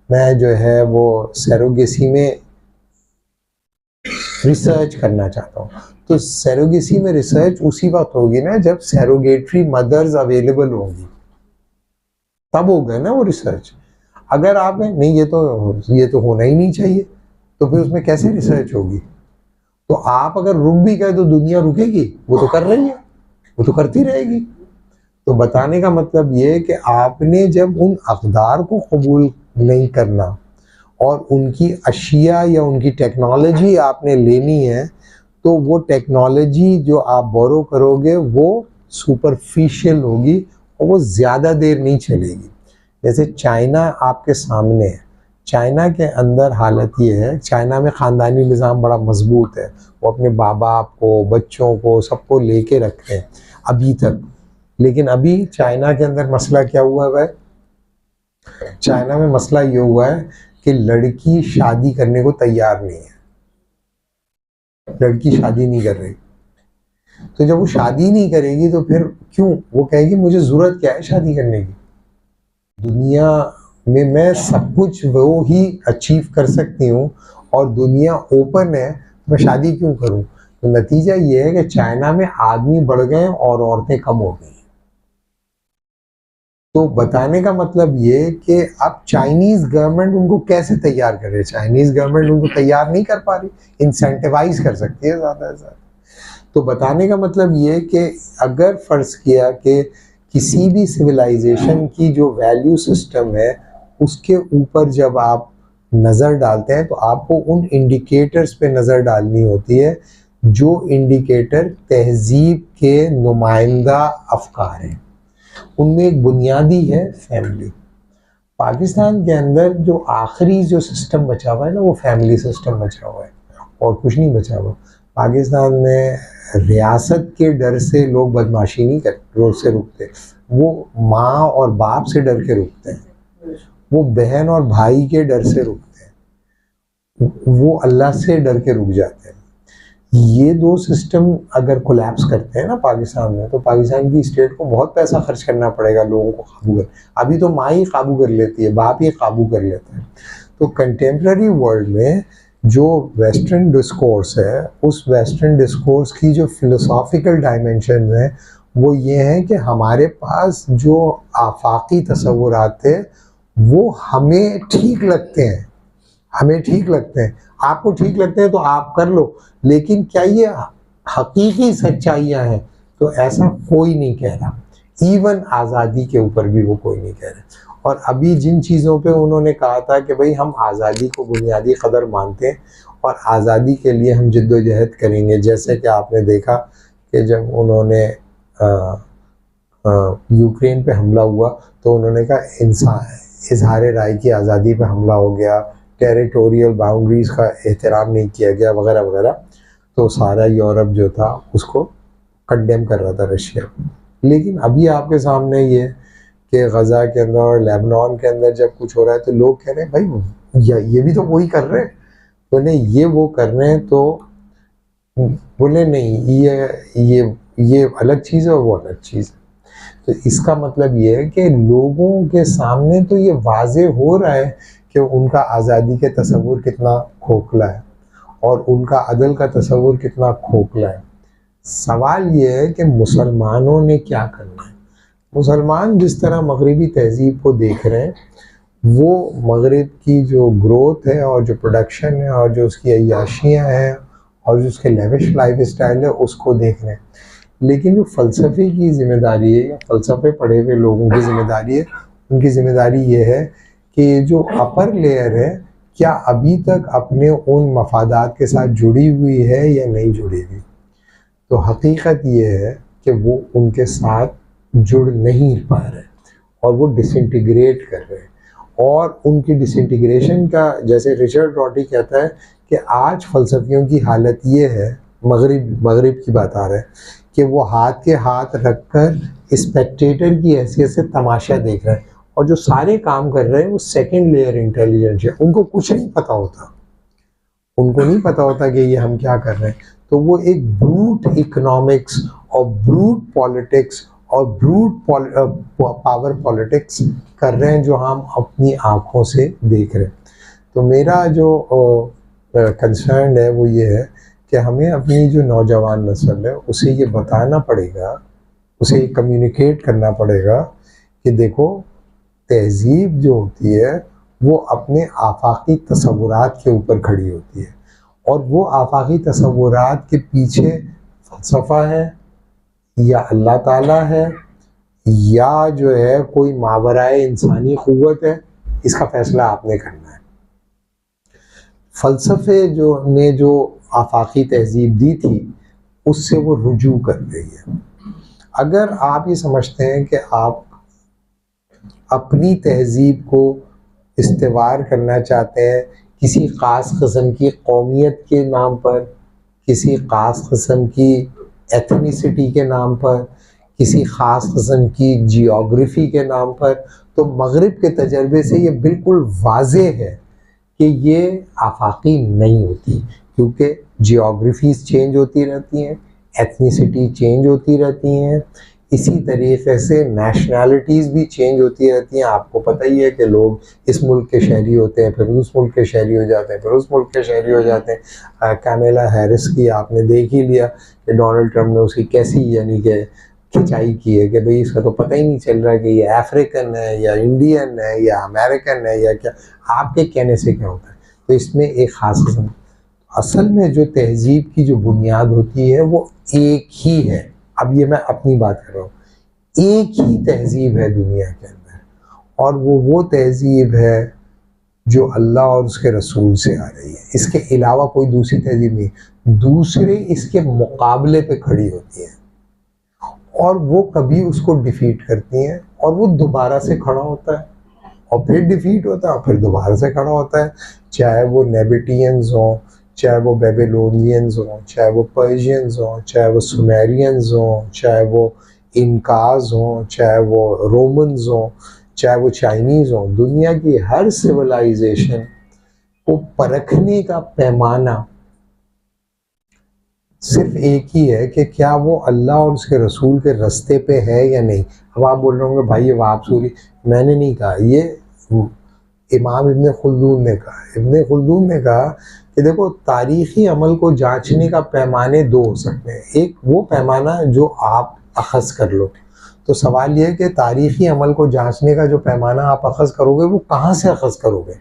मैं जो है वो सैरोगेसी में रिसर्च करना चाहता हूँ, तो सैरोगेसी में रिसर्च उसी वक्त होगी ना जब सैरोगेटरी मदर्स अवेलेबल होंगी, तब होगा ना वो रिसर्च। अगर आप नहीं, ये तो होना ही नहीं चाहिए, तो फिर उसमें कैसे रिसर्च होगी? तो आप अगर रुक भी गए तो दुनिया रुकेगी? वो तो कर रही है, वो तो करती रहेगी। तो बताने का मतलब ये है कि आपने जब उन अक़दार को कबूल नहीं करना और उनकी अशिया या उनकी टेक्नोलॉजी आपने लेनी है, तो वो टेक्नोलॉजी जो आप बोरो करोगे वो सुपरफिशियल होगी और वो ज़्यादा देर नहीं चलेगी। जैसे चाइना आपके सामने है, चाइना के अंदर हालत ये है, चाइना में ख़ानदानी निज़ाम बड़ा मजबूत है, वो अपने माँ बाप को, बच्चों को, सबको लेके रखते हैं अभी तक। लेकिन अभी चाइना के अंदर मसला क्या हुआ है? चाइना में मसला ये हुआ है कि लड़की शादी करने को तैयार नहीं है, लड़की शादी नहीं कर रही। तो जब वो शादी नहीं करेगी तो फिर क्यों? वो कहेगी मुझे ज़रूरत क्या है शादी करने की, दुनिया में मैं सब कुछ वो ही अचीव कर सकती हूँ और दुनिया ओपन है, मैं शादी क्यों करूँ? तो नतीजा ये है कि चाइना में आदमी बढ़ गए और औरतें कम हो गई। तो बताने का मतलब ये कि अब चाइनीज़ गवर्नमेंट उनको कैसे तैयार करे? चाइनीज़ गवर्नमेंट उनको तैयार नहीं कर पा रही, इंसेंटिवाइज कर सकती है ज़्यादा से ज़्यादा। तो बताने का मतलब ये कि अगर फ़र्ज़ किया कि किसी भी सिविलाइजेशन की जो वैल्यू सिस्टम है उसके ऊपर जब आप नज़र डालते हैं तो आपको उन इंडिकेटर्स पे नज़र डालनी होती है जो इंडिकेटर तहजीब के नुमाइंदा अफकार हैं। उनमें एक बुनियादी है फैमिली। पाकिस्तान के अंदर जो आखिरी जो सिस्टम बचा हुआ है ना, वो फैमिली सिस्टम बचा हुआ है और कुछ नहीं बचा हुआ। पाकिस्तान में रियासत के डर से लोग बदमाशी नहीं करते, रोड से रुकते, वो माँ और बाप से डर के रुकते हैं, वो बहन और भाई के डर से रुकते हैं, वो अल्लाह से डर के रुक जाते हैं। ये दो सिस्टम अगर कोलैप्स करते हैं ना पाकिस्तान में, तो पाकिस्तान की स्टेट को बहुत पैसा खर्च करना पड़ेगा लोगों को काबू कर। अभी तो माँ ही काबू कर लेती है, बाप ही काबू कर लेता है। तो कंटेम्प्रेरी वर्ल्ड में जो वेस्टर्न डिस्कोर्स है, उस वेस्टर्न डिस्कोर्स की जो फिलोसॉफिकल डायमेंशन है वो ये है कि हमारे पास जो आफाकी तसव्वुरात थे वो हमें ठीक लगते हैं, हमें ठीक लगते हैं, आपको ठीक लगते हैं तो आप कर लो, लेकिन क्या ये हकीकी सच्चाइयाँ हैं? तो ऐसा कोई नहीं कह रहा, इवन आज़ादी के ऊपर भी वो कोई नहीं कह रहा। और अभी जिन चीज़ों पे उन्होंने कहा था कि भाई हम आज़ादी को बुनियादी कदर मानते हैं और आज़ादी के लिए हम जद्दोजहद करेंगे, जैसे कि आपने देखा कि जब उन्होंने यूक्रेन पे हमला हुआ तो उन्होंने कहा इंसान इजहार राय की आज़ादी पे हमला हो गया, टेरिटोरियल बाउंड्रीज़ का एहतराम नहीं किया गया वगैरह वगैरह। तो सारा यूरोप जो था उसको कंडेम कर रहा था रशिया। लेकिन अभी आपके सामने ये कि गज़ा के अंदर और लेबनान के अंदर जब कुछ हो रहा है तो लोग कह रहे हैं भाई ये भी तो वही कर रहे हैं, बोले ये वो कर रहे हैं, तो बोले नहीं ये अलग चीज़ है और वो अलग चीज़ है। तो इसका मतलब ये है कि लोगों के सामने तो ये वाज़े हो रहा है कि उनका आज़ादी के तसव्वुर कितना खोखला है और उनका अदल का तसव्वुर कितना खोखला है। सवाल ये है कि मुसलमानों ने क्या करना है। मुसलमान जिस तरह मगरिबी तहज़ीब को देख रहे हैं, वो मगरिब की जो ग्रोथ है और जो प्रोडक्शन है और जो उसकी अय्याशियाँ हैं और जो उसके लेविश लाइफ स्टाइल है उसको देख रहे हैं। लेकिन जो फ़लसफ़े की ज़िम्मेदारी है या फ़लसफ़े पढ़े हुए लोगों की ज़िम्मेदारी है, उनकी ज़िम्मेदारी ये है कि जो अपर लेयर है क्या अभी तक अपने उन मफादात के साथ जुड़ी हुई है या नहीं जुड़ी हुई। तो हकीकत ये है कि वो उनके साथ जुड़ नहीं पा रहे और वो डिसइंटीग्रेट कर रहे हैं। और उनकी डिसइंटीग्रेशन का, जैसे रिचर्ड रॉटी कहता है कि आज फ़लसफ़ियों की हालत ये है, मगरिब की बात आ रहा है, कि वो हाथ के हाथ रखकर स्पेक्टेटर की हैसियत से तमाशा देख रहे हैं और जो सारे काम कर रहे हैं वो सेकेंड लेयर इंटेलिजेंस है। उनको कुछ नहीं पता होता, उनको नहीं पता होता कि ये हम क्या कर रहे हैं। तो वो एक ब्रूट इकोनॉमिक्स और ब्रूट पॉलिटिक्स और ब्रूट पावर पॉलिटिक्स कर रहे हैं जो हम अपनी आँखों से देख रहे हैं। तो मेरा जो कंसर्न है वो ये है कि हमें अपनी जो नौजवान नस्ल है उसे ये बताना पड़ेगा, उसे ये कम्युनिकेट करना पड़ेगा कि देखो तहज़ीब जो होती है वो अपने आफाकी तसव्वुरात के ऊपर खड़ी होती है और वो आफाकी तसव्वुरात के पीछे फ़लसफ़ा है या अल्लाह ताला है या जो है कोई मावराए इंसानी क़ुव्वत है, इसका फ़ैसला आपने करना है। फ़लसफ़े जो आफाकी तहज़ीब दी थी उससे वो रुजू कर रही है। अगर आप ये समझते हैं कि आप अपनी तहज़ीब को इस्तेवार करना चाहते हैं किसी ख़ास किस्म की कौमियत के नाम पर, किसी ख़ास किस्म की एथनिसिटी के नाम पर, किसी ख़ास किस्म की जियोग्राफी के नाम पर, तो मगरिब के तजर्बे से ये बिल्कुल वाज़ेह है कि ये आफाकी नहीं होती, क्योंकि जियोग्राफीज़ चेंज होती रहती हैं, एथनिसिटी चेंज होती रहती हैं, इसी तरीके से नेशनैलिटीज़ भी चेंज होती रहती हैं। आपको पता ही है कि लोग इस मुल्क के शहरी होते हैं, फिर उस मुल्क के शहरी हो जाते हैं, फिर उस मुल्क के शहरी हो जाते हैं। कैमला हैरिस की आपने देख ही लिया कि डोनाल्ड ट्रंप ने उसकी कैसी यानी कि खिंचाई की है कि भाई इसका तो पता ही नहीं चल रहा कि ये अफ्रीकन है या इंडियन है या अमेरिकन है या क्या, आपके कहने से क्या होता है। तो इसमें एक ख़ास किस्म, असल में जो तहज़ीब की जो बुनियाद होती है वो एक ही है। अब ये मैं अपनी बात कर रहा हूँ, एक ही तहज़ीब है दुनिया के अंदर और वो तहज़ीब है जो अल्लाह और उसके रसूल से आ रही है। इसके अलावा कोई दूसरी तहज़ीब नहीं, दूसरे इसके मुकाबले पे खड़ी होती है और वो कभी उसको डिफीट करती हैं और वो दोबारा से खड़ा होता है और फिर डिफीट होता है और फिर दोबारा से खड़ा होता है। चाहे वो नेबेटियंस हों, चाहे वो बेबीलोनियंस हों, चाहे वो पर्शियंस हों, चाहे वो सुमेरियंस हों, चाहे वो इनकाज हों, चाहे वो रोमन्स हों, चाहे वो चाइनीज़ हों, दुनिया की हर सिविलाइजेशन को परखने का पैमाना सिर्फ एक ही है कि क्या वो अल्लाह और उसके रसूल के रास्ते पे है या नहीं। अब आप बोल रहे होंगे भाई ये वहाबसूरी, मैंने नहीं कहा, ये इमाम इब्न खुल्दून ने कहा। इब्न खुल्दून ने कहा कि देखो तारीख़ी अमल को जांचने का पैमाने दो हो सकते हैं। एक वो पैमाना जो आप अखज़ कर लो, तो सवाल ये है कि तारीख़ी अमल को जांचने का जो पैमाना आप अखज़ करोगे वो कहाँ से अखज़ करोगे?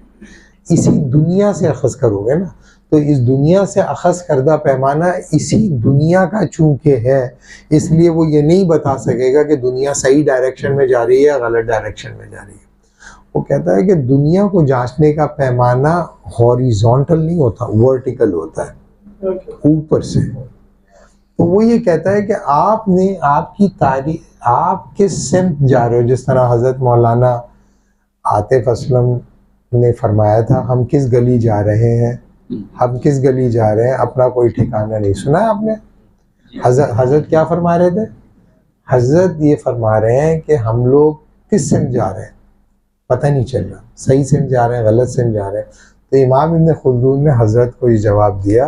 इसी दुनिया से अखज़ करोगे ना। तो इस दुनिया से अखज़ करदा पैमाना इसी दुनिया का चूँकि है, इसलिए वो ये नहीं बता सकेगा कि दुनिया सही डायरेक्शन में जा रही है या गलत डायरेक्शन में जा रही है। वो कहता है कि दुनिया को जांचने का पैमाना हॉरिजॉन्टल नहीं होता, वर्टिकल होता है, ऊपर से। तो वो ये कहता है कि आपने आपकी तारीख, आप किस सिमत जा रहे हो। जिस तरह हज़रत मौलाना आतिफ असलम ने फरमाया था, हम किस गली जा रहे हैं, हम किस गली जा रहे हैं, अपना कोई ठिकाना नहीं। सुना है आपने? हज़रत क्या फरमा रहे थे? हज़रत ये फरमा रहे हैं कि हम लोग किस सिमत जा रहे हैं पता नहीं चल रहा, सही सिमत जा रहे हैं, गलत सिमत जा रहे हैं। तो इमाम इब्न खुल्दून ने हज़रत को ये जवाब दिया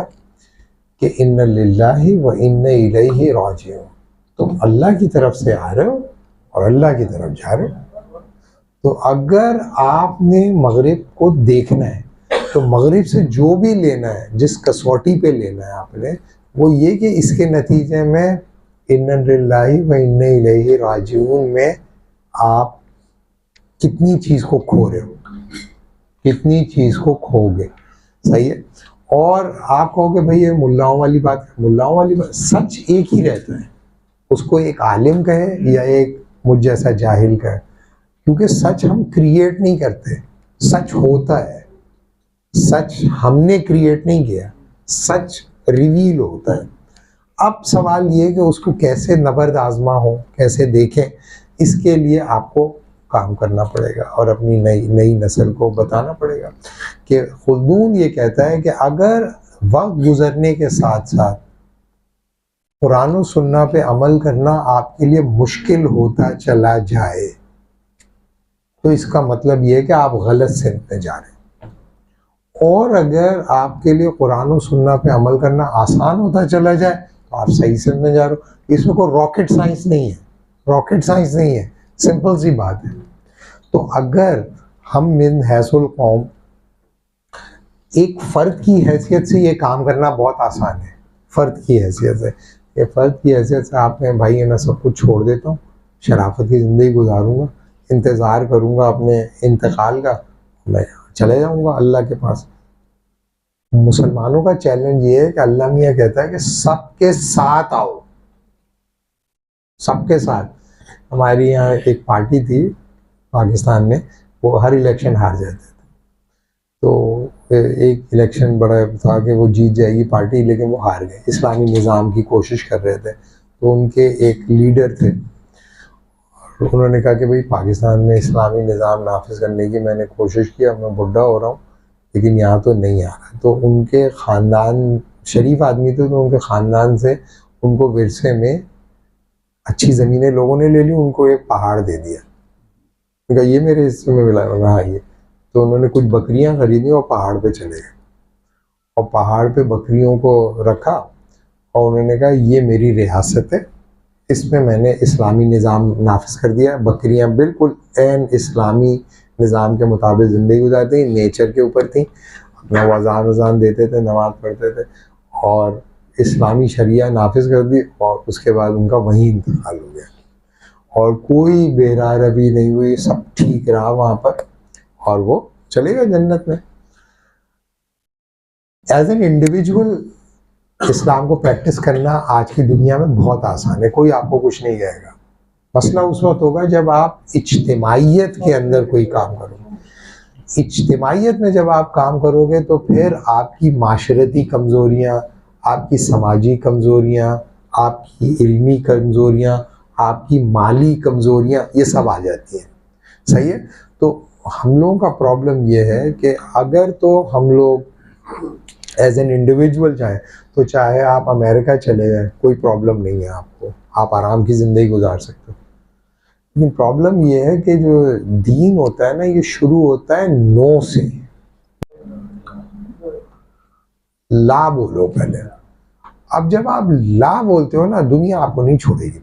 कि इन्ना लिल्लाहि व इन्ना इलैहि राजिऊन, तुम अल्लाह की तरफ से आ रहे हो और अल्लाह की तरफ जा रहे हो। तो अगर आपने मगरिब को देखना है तो मगरिब से जो भी लेना है, जिस कसौटी पे लेना है आपने, वो ये कि इसके नतीजे में इन्ना लिल्लाहि व इन्ना इलैहि राजिऊन में आप कितनी चीज़ को खो रहे हो, कितनी चीज़ को खोगे। सही है। और आप कहोगे भाई ये मुल्लाओं वाली बात, मुल्लाओं वाली बात, सच एक ही रहता है, उसको एक आलिम कहे या एक मुझ जैसा जाहिल कहे, क्योंकि सच हम क्रिएट नहीं करते, सच होता है। सच हमने क्रिएट नहीं किया, सच रिवील होता है। अब सवाल ये है कि उसको कैसे नबर्द आजमा हो, कैसे देखें, इसके लिए आपको काम करना पड़ेगा और अपनी नई नस्ल को बताना पड़ेगा कि खुल्दून ये कहता है कि अगर वक्त गुजरने के साथ साथ कुरान और सुन्ना पे अमल करना आपके लिए मुश्किल होता चला जाए तो इसका मतलब ये है कि आप गलत सिमत में जा रहे हैं। और अगर आपके लिए कुरान और सुन्ना पे अमल करना आसान होता चला जाए तो आप सही सिमत में जा रहे हो। इसमें कोई रॉकेट साइंस नहीं है, रॉकेट साइंस नहीं है, सिंपल सी बात है। तो अगर हम मिन हैसुल कौम, एक फ़र्द की हैसियत से ये काम करना बहुत आसान है, फ़र्द की हैसियत से, ये फ़र्द की हैसियत से आपने भाई है ना सब कुछ छोड़ देता हूँ, शराफत की ज़िंदगी गुजारूँगा, इंतज़ार करूँगा अपने इंतकाल का, मैं चले जाऊँगा अल्लाह के पास। मुसलमानों का चैलेंज ये है कि अल्लाह मियाँ कहता है कि सबके साथ आओ, सबके साथ। हमारी यहाँ एक पार्टी थी पाकिस्तान में, वो हर इलेक्शन हार जाते थे। तो एक इलेक्शन बड़ा था कि वो जीत जाएगी पार्टी, लेकिन वो हार गए, इस्लामी निज़ाम की कोशिश कर रहे थे। तो उनके एक लीडर थे, उन्होंने कहा कि भाई पाकिस्तान में इस्लामी निज़ाम नाफिज करने की मैंने कोशिश की, अब मैं बुढ़ा हो रहा हूँ लेकिन यहाँ तो नहीं आ रहा। तो उनके ख़ानदान शरीफ आदमी थे, तो उनके ख़ानदान से उनको विरसे में अच्छी ज़मीनें लोगों ने ले ली, उनको एक पहाड़ दे दिया, उनका ये मेरे हिस्से में मिला। हाँ ये तो उन्होंने कुछ बकरियां खरीदी और पहाड़ पे चले गए और पहाड़ पे बकरियों को रखा और उन्होंने कहा ये मेरी रियासत है, इसमें मैंने इस्लामी निज़ाम नाफिज कर दिया। बकरियां बिल्कुल एन इस्लामी निज़ाम के मुताबिक ज़िंदगी गुजारती, नेचर के ऊपर थी, अपना वज़ान देते थे, नमाज़ पढ़ते थे और इस्लामी शरिया नाफिज कर दी और उसके बाद उनका वहीं इंतकाल हो गया और कोई बेरारवी नहीं हुई, सब ठीक रहा वहाँ पर और वो चले गए जन्नत में। एज एन इंडिविजुअल इस्लाम को प्रैक्टिस करना आज की दुनिया में बहुत आसान है, कोई आपको कुछ नहीं कहेगा। मसला उस वक्त होगा जब आप इज्तिमाइयत के अंदर कोई काम करोगे। इज्तिमाइयत में जब आप काम करोगे तो फिर आपकी माशरती कमज़ोरियाँ, आपकी समाजी कमज़ोरियाँ, आपकी इल्मी कमज़ोरियाँ, आपकी माली कमज़ोरियाँ, ये सब आ जाती हैं। सही है। तो हम लोगों का प्रॉब्लम ये है कि अगर तो हम लोग एज एन इंडिविजुअल चाहे तो चाहे आप अमेरिका चले जाए कोई प्रॉब्लम नहीं है आपको, आप आराम की ज़िंदगी गुजार सकते हो। लेकिन प्रॉब्लम ये है कि जो दीन होता है ना, ये शुरू होता है नो से। ला बोलो पहले। अब जब आप ला बोलते हो ना, दुनिया आपको नहीं छोड़ेगी,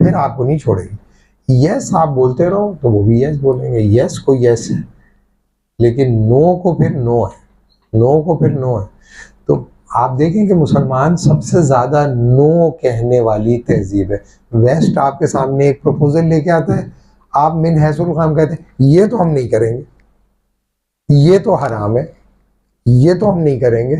फिर आपको नहीं छोड़ेगी। यस आप बोलते रहो तो वो भी यस बोलेंगे, यस को यस है, लेकिन नो को फिर नो है, नो को फिर नो है। तो आप देखें कि मुसलमान सबसे ज़्यादा नो कहने वाली तहजीब है। वेस्ट आपके सामने एक प्रपोजल लेके आता है, आप मिन हैसुल खाम कहते हैं ये तो हम नहीं करेंगे, ये तो हराम है, ये तो हम नहीं करेंगे।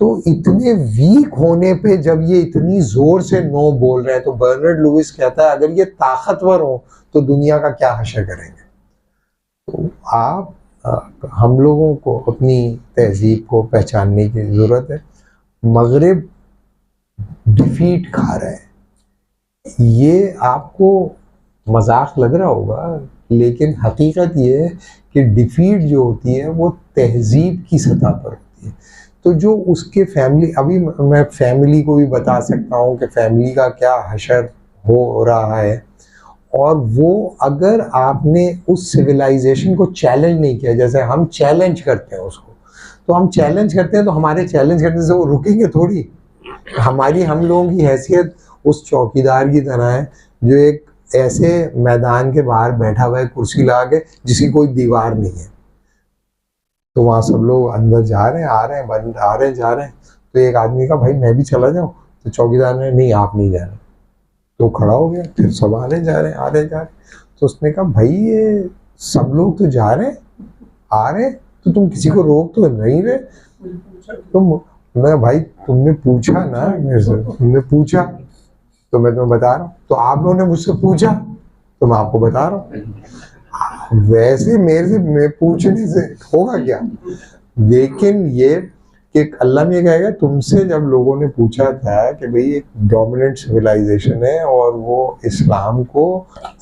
तो इतने वीक होने पे जब ये इतनी जोर से नो बोल रहे हैं, तो बर्नार्ड लुइस कहता है अगर ये ताकतवर हो तो दुनिया का क्या हश्र करेंगे। तो आप हम लोगों को अपनी तहजीब को पहचानने की ज़रूरत है। मगरिब डिफीट खा रहा है, ये आपको मजाक लग रहा होगा, लेकिन हकीकत ये है कि डिफीट जो होती है वो तहजीब की सतह पर होती है। तो जो उसके फैमिली, अभी मैं फैमिली को भी बता सकता हूँ कि फैमिली का क्या हशर हो रहा है, और वो अगर आपने उस सिविलाइजेशन को चैलेंज नहीं किया, जैसे हम चैलेंज करते हैं उसको, तो हम चैलेंज करते हैं तो हमारे चैलेंज करने से वो रुकेंगे थोड़ी। हमारी, हम लोगों की हैसियत उस चौकीदार की तरह है जो एक ऐसे मैदान के बाहर बैठा हुआ है कुर्सी लगा के जिसकी कोई दीवार नहीं है। तो वहाँ सब लोग अंदर जा रहे हैं, आ रहे हैं, बंद आ रहे हैं, जा रहे हैं। तो एक आदमी का भाई मैं भी चला जाऊँ, तो चौकीदार ने नहीं आप नहीं जा रहे। तो खड़ा हो गया, फिर सब आ रहे जा रहे, आ रहे जा रहे। तो उसने कहा भाई ये सब लोग तो जा रहे आ रहे, तो तुम किसी को रोक तो नहीं रहे। तुम, मैं भाई तुमने पूछा ना मेरे से, तुमने पूछा तो मैं तुम्हें बता रहा हूँ। तो आप लोगों ने मुझसे पूछा तो मैं आपको बता रहा हूँ। वैसे मेरे से मैं पूछने से होगा क्या। लेकिन ये कि अल्लाह में कहेगा तुमसे जब लोगों ने पूछा था कि भाई एक डोमिनेंट सिविलाइजेशन है और वो इस्लाम को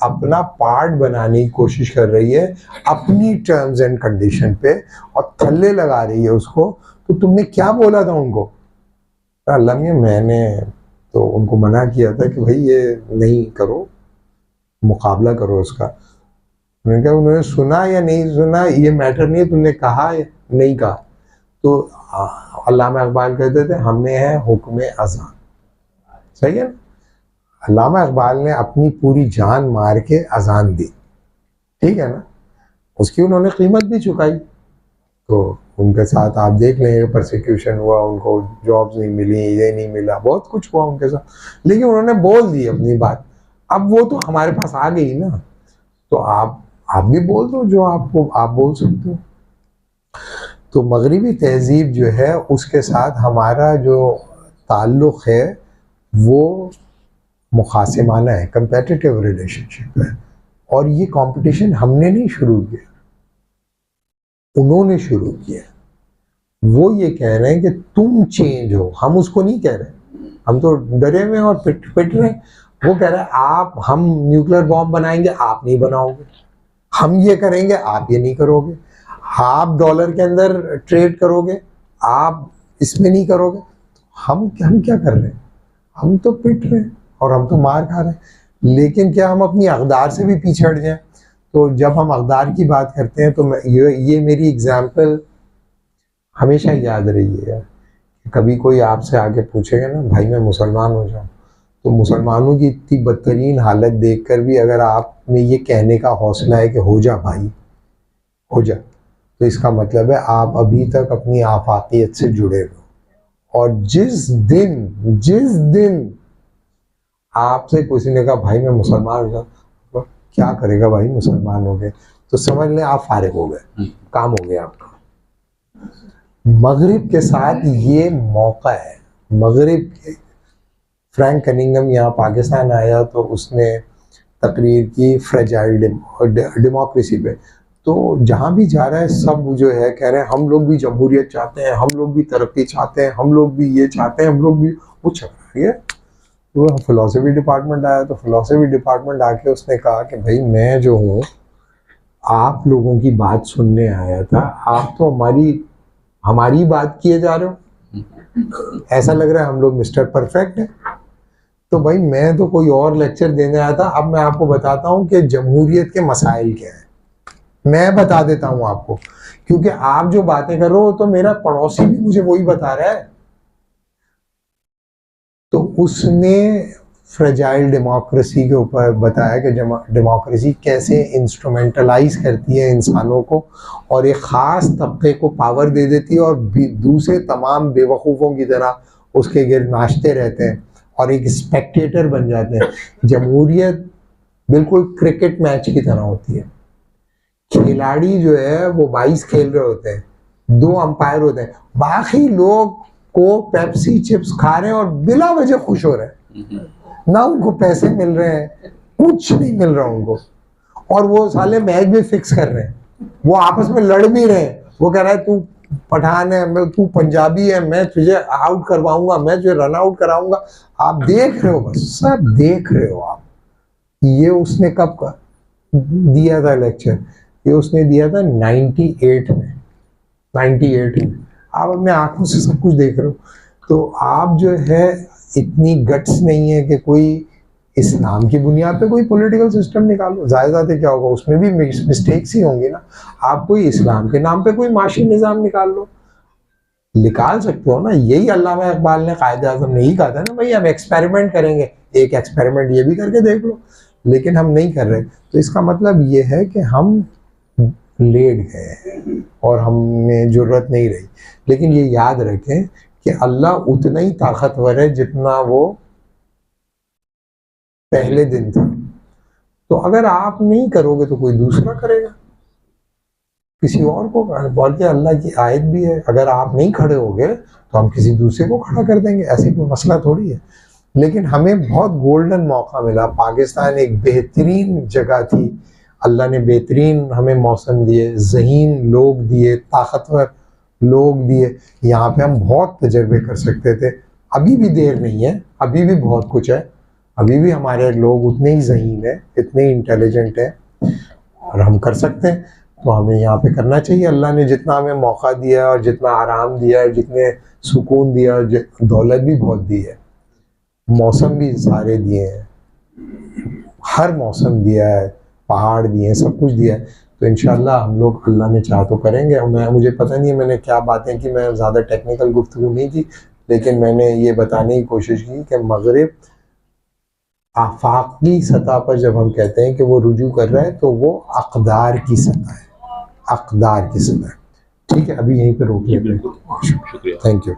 अपना पार्ट बनाने की कोशिश कर रही है अपनी टर्म्स एंड कंडीशन पे और थल्ले लगा रही है उसको, तो तुमने क्या बोला था उनको। अल्लाह में मैंने तो उनको मना किया था कि भाई ये नहीं करो, मुकाबला करो उसका। मैंने कहा उन्होंने सुना या नहीं सुना ये मैटर नहीं है, तुमने कहा या नहीं कहा। तो अल्लामा इकबाल कहते थे हमें है हुक्म अज़ान, सही है ना। अल्लामा इकबाल ने अपनी पूरी जान मार के अजान दी, ठीक है ना, उसकी उन्होंने कीमत भी चुकाई। तो उनके साथ आप देख लेंगे परसिक्यूशन हुआ, उनको जॉब्स नहीं मिली, ये नहीं मिला, बहुत कुछ हुआ उनके साथ, लेकिन उन्होंने बोल दी अपनी बात। अब वो तो हमारे पास आ गई ना, तो आप भी बोल दो जो आपको आप बोल सकते हो। तो मगरिबी तहजीब जो है उसके साथ हमारा जो ताल्लुक़ है वो मुखासिमाना है, कंपेटिटिव रिलेशनशिप है। और ये कंपटीशन हमने नहीं शुरू किया, उन्होंने शुरू किया। वो ये कह रहे हैं कि तुम चेंज हो, हम उसको नहीं कह रहे, हम तो डरे हुए और पिट रहे हैं। वो कह रहा है आप, हम न्यूक्लियर बॉम्ब बनाएंगे आप नहीं बनाओगे, हम ये करेंगे आप ये नहीं करोगे, आप डॉलर के अंदर ट्रेड करोगे आप इसमें नहीं करोगे। हम क्या कर रहे हैं, हम तो पिट रहे हैं और हम तो मार खा रहे हैं। लेकिन क्या हम अपनी अक़दार से भी पीछे हट जाएं। तो जब हम अक़दार की बात करते हैं तो मैं ये मेरी एग्जाम्पल हमेशा याद रही है। कभी कोई आपसे आके पूछेगा ना भाई मैं मुसलमान हो जाऊँ, तो मुसलमानों की इतनी बदतरीन हालत देखकर भी अगर आप में ये कहने का हौसला है कि हो जा भाई हो जा, तो इसका मतलब है आप अभी तक अपनी आफाकियत से जुड़े हो। और जिस दिन आपसे किसी ने कहा भाई मैं मुसलमान हो जाऊँ, तो क्या करेगा भाई मुसलमान हो गए, तो समझ लें आप फारिग हो गए, काम हो गया आपका। मगरिब के साथ ये मौका है। मगरिब फ्रैंक कनिंगम यहाँ पाकिस्तान आया तो उसने तकरीर की फ्रेजाइल डेमोक्रेसी पे। तो जहाँ भी जा रहा है सब जो है कह रहे हैं हम लोग भी जमहूरियत चाहते हैं, हम लोग भी तरक्की चाहते हैं, हम लोग भी ये चाहते हैं, हम लोग भी वो चल रही है। तो फ़िलासफ़ी डिपार्टमेंट आया तो फ़िलासफ़ी डिपार्टमेंट आके उसने कहा कि भाई मैं जो हूँ आप लोगों की बात सुनने आया था, आप तो हमारी बात किए जा रहे हो, ऐसा लग रहा है हम लोग मिस्टर परफेक्ट है। तो भाई मैं तो कोई और लेक्चर देने आया था, अब मैं आपको बताता हूँ कि जमहूरियत के मसाइल क्या है, मैं बता देता हूँ आपको, क्योंकि आप जो बातें कर रहे हो तो मेरा पड़ोसी भी मुझे वही बता रहा है। तो उसने फ्रेजाइल डेमोक्रेसी के ऊपर बताया कि डेमोक्रेसी कैसे इंस्ट्रूमेंटलाइज करती है इंसानों को और एक ख़ास तबके को पावर दे देती है और दूसरे तमाम बेवकूफ़ों की तरह उसके गिर्द नाचते रहते हैं और एक स्पेक्टेटर बन जाते हैं। जमहूरियत बिल्कुल क्रिकेट मैच की तरह होती है। खिलाड़ी जो है वो 22 खेल रहे होते हैं, 2 अंपायर होते हैं, बाकी लोग को पेप्सी चिप्स खा रहे हैं और बिला वजह खुश हो रहे हैं, ना उनको पैसे मिल रहे हैं, कुछ नहीं मिल रहा उनको, और वो साले मैच भी फिक्स कर रहे हैं, वो आपस में लड़ भी रहे हैं। वो कह रहा है तू पठान है, मैं तू पंजाबी है, मैं तुझे आउट करवाऊंगा, मैं तुझे रन आउट कराऊंगा। आप देख रहे हो, बस सब देख रहे हो आप। ये उसने कब दिया था लेक्चर? ये उसने दिया था 98 में। 98 में आप अपने आंखों से सब कुछ देख रहे हो। तो आप जो है इतनी गट्स नहीं है कि कोई इस्लाम की बुनियाद पे कोई पॉलिटिकल सिस्टम निकालो। ज़्यादा क्या होगा, उसमें भी मिस्टेक्स ही होंगी ना। आप कोई इस्लाम के नाम पे कोई माशी निज़ाम निकाल लो, निकाल सकते हो ना। यही अल्लामा इकबाल ने, कायदे आज़म ने ही कहा था ना, भाई हम एक्सपेरिमेंट करेंगे, एक एक्सपेरिमेंट ये भी करके देख लो, लेकिन हम नहीं कर रहे। तो इसका मतलब ये है कि हम लेट गए और हमें ज़रूरत नहीं रही। लेकिन ये याद रखें कि अल्लाह उतना ही ताकतवर है जितना वो पहले दिन था। तो अगर आप नहीं करोगे तो कोई दूसरा करेगा, किसी और को। बोल के अल्लाह की आयत भी है, अगर आप नहीं खड़े होगे तो हम किसी दूसरे को खड़ा कर देंगे, ऐसी कोई मसला थोड़ी है। लेकिन हमें बहुत गोल्डन मौका मिला। पाकिस्तान एक बेहतरीन जगह थी, अल्लाह ने बेहतरीन हमें मौसम दिए, ज़हीन लोग दिए, ताकतवर लोग दिए। यहाँ पे हम बहुत तजर्बे कर सकते थे। अभी भी देर नहीं है, अभी भी बहुत कुछ है, अभी भी हमारे लोग उतने ही ज़हीन है, इतने इंटेलिजेंट है और हम कर सकते हैं। तो हमें यहाँ पे करना चाहिए। अल्लाह ने जितना हमें मौका दिया और जितना आराम दिया है, जितने सुकून दिया और दौलत भी बहुत दी है, मौसम भी सारे दिए हैं, हर मौसम दिया है, पहाड़ दिए हैं, सब कुछ दिया है। तो इंशाल्लाह हम लोग, अल्लाह ने चाहा तो करेंगे। मुझे पता नहीं है मैंने क्या बातें की, मैं ज़्यादा टेक्निकल गुफ्तगू नहीं की, लेकिन मैंने ये बताने की कोशिश की कि मगरिब आफाकी सतह पर जब हम कहते हैं कि वो रुजू कर रहा है तो वो अक़दार की सतह है, अक़दार की सतह। ठीक है, अभी यहीं पे रोकिए। शुक्रिया, थैंक यू।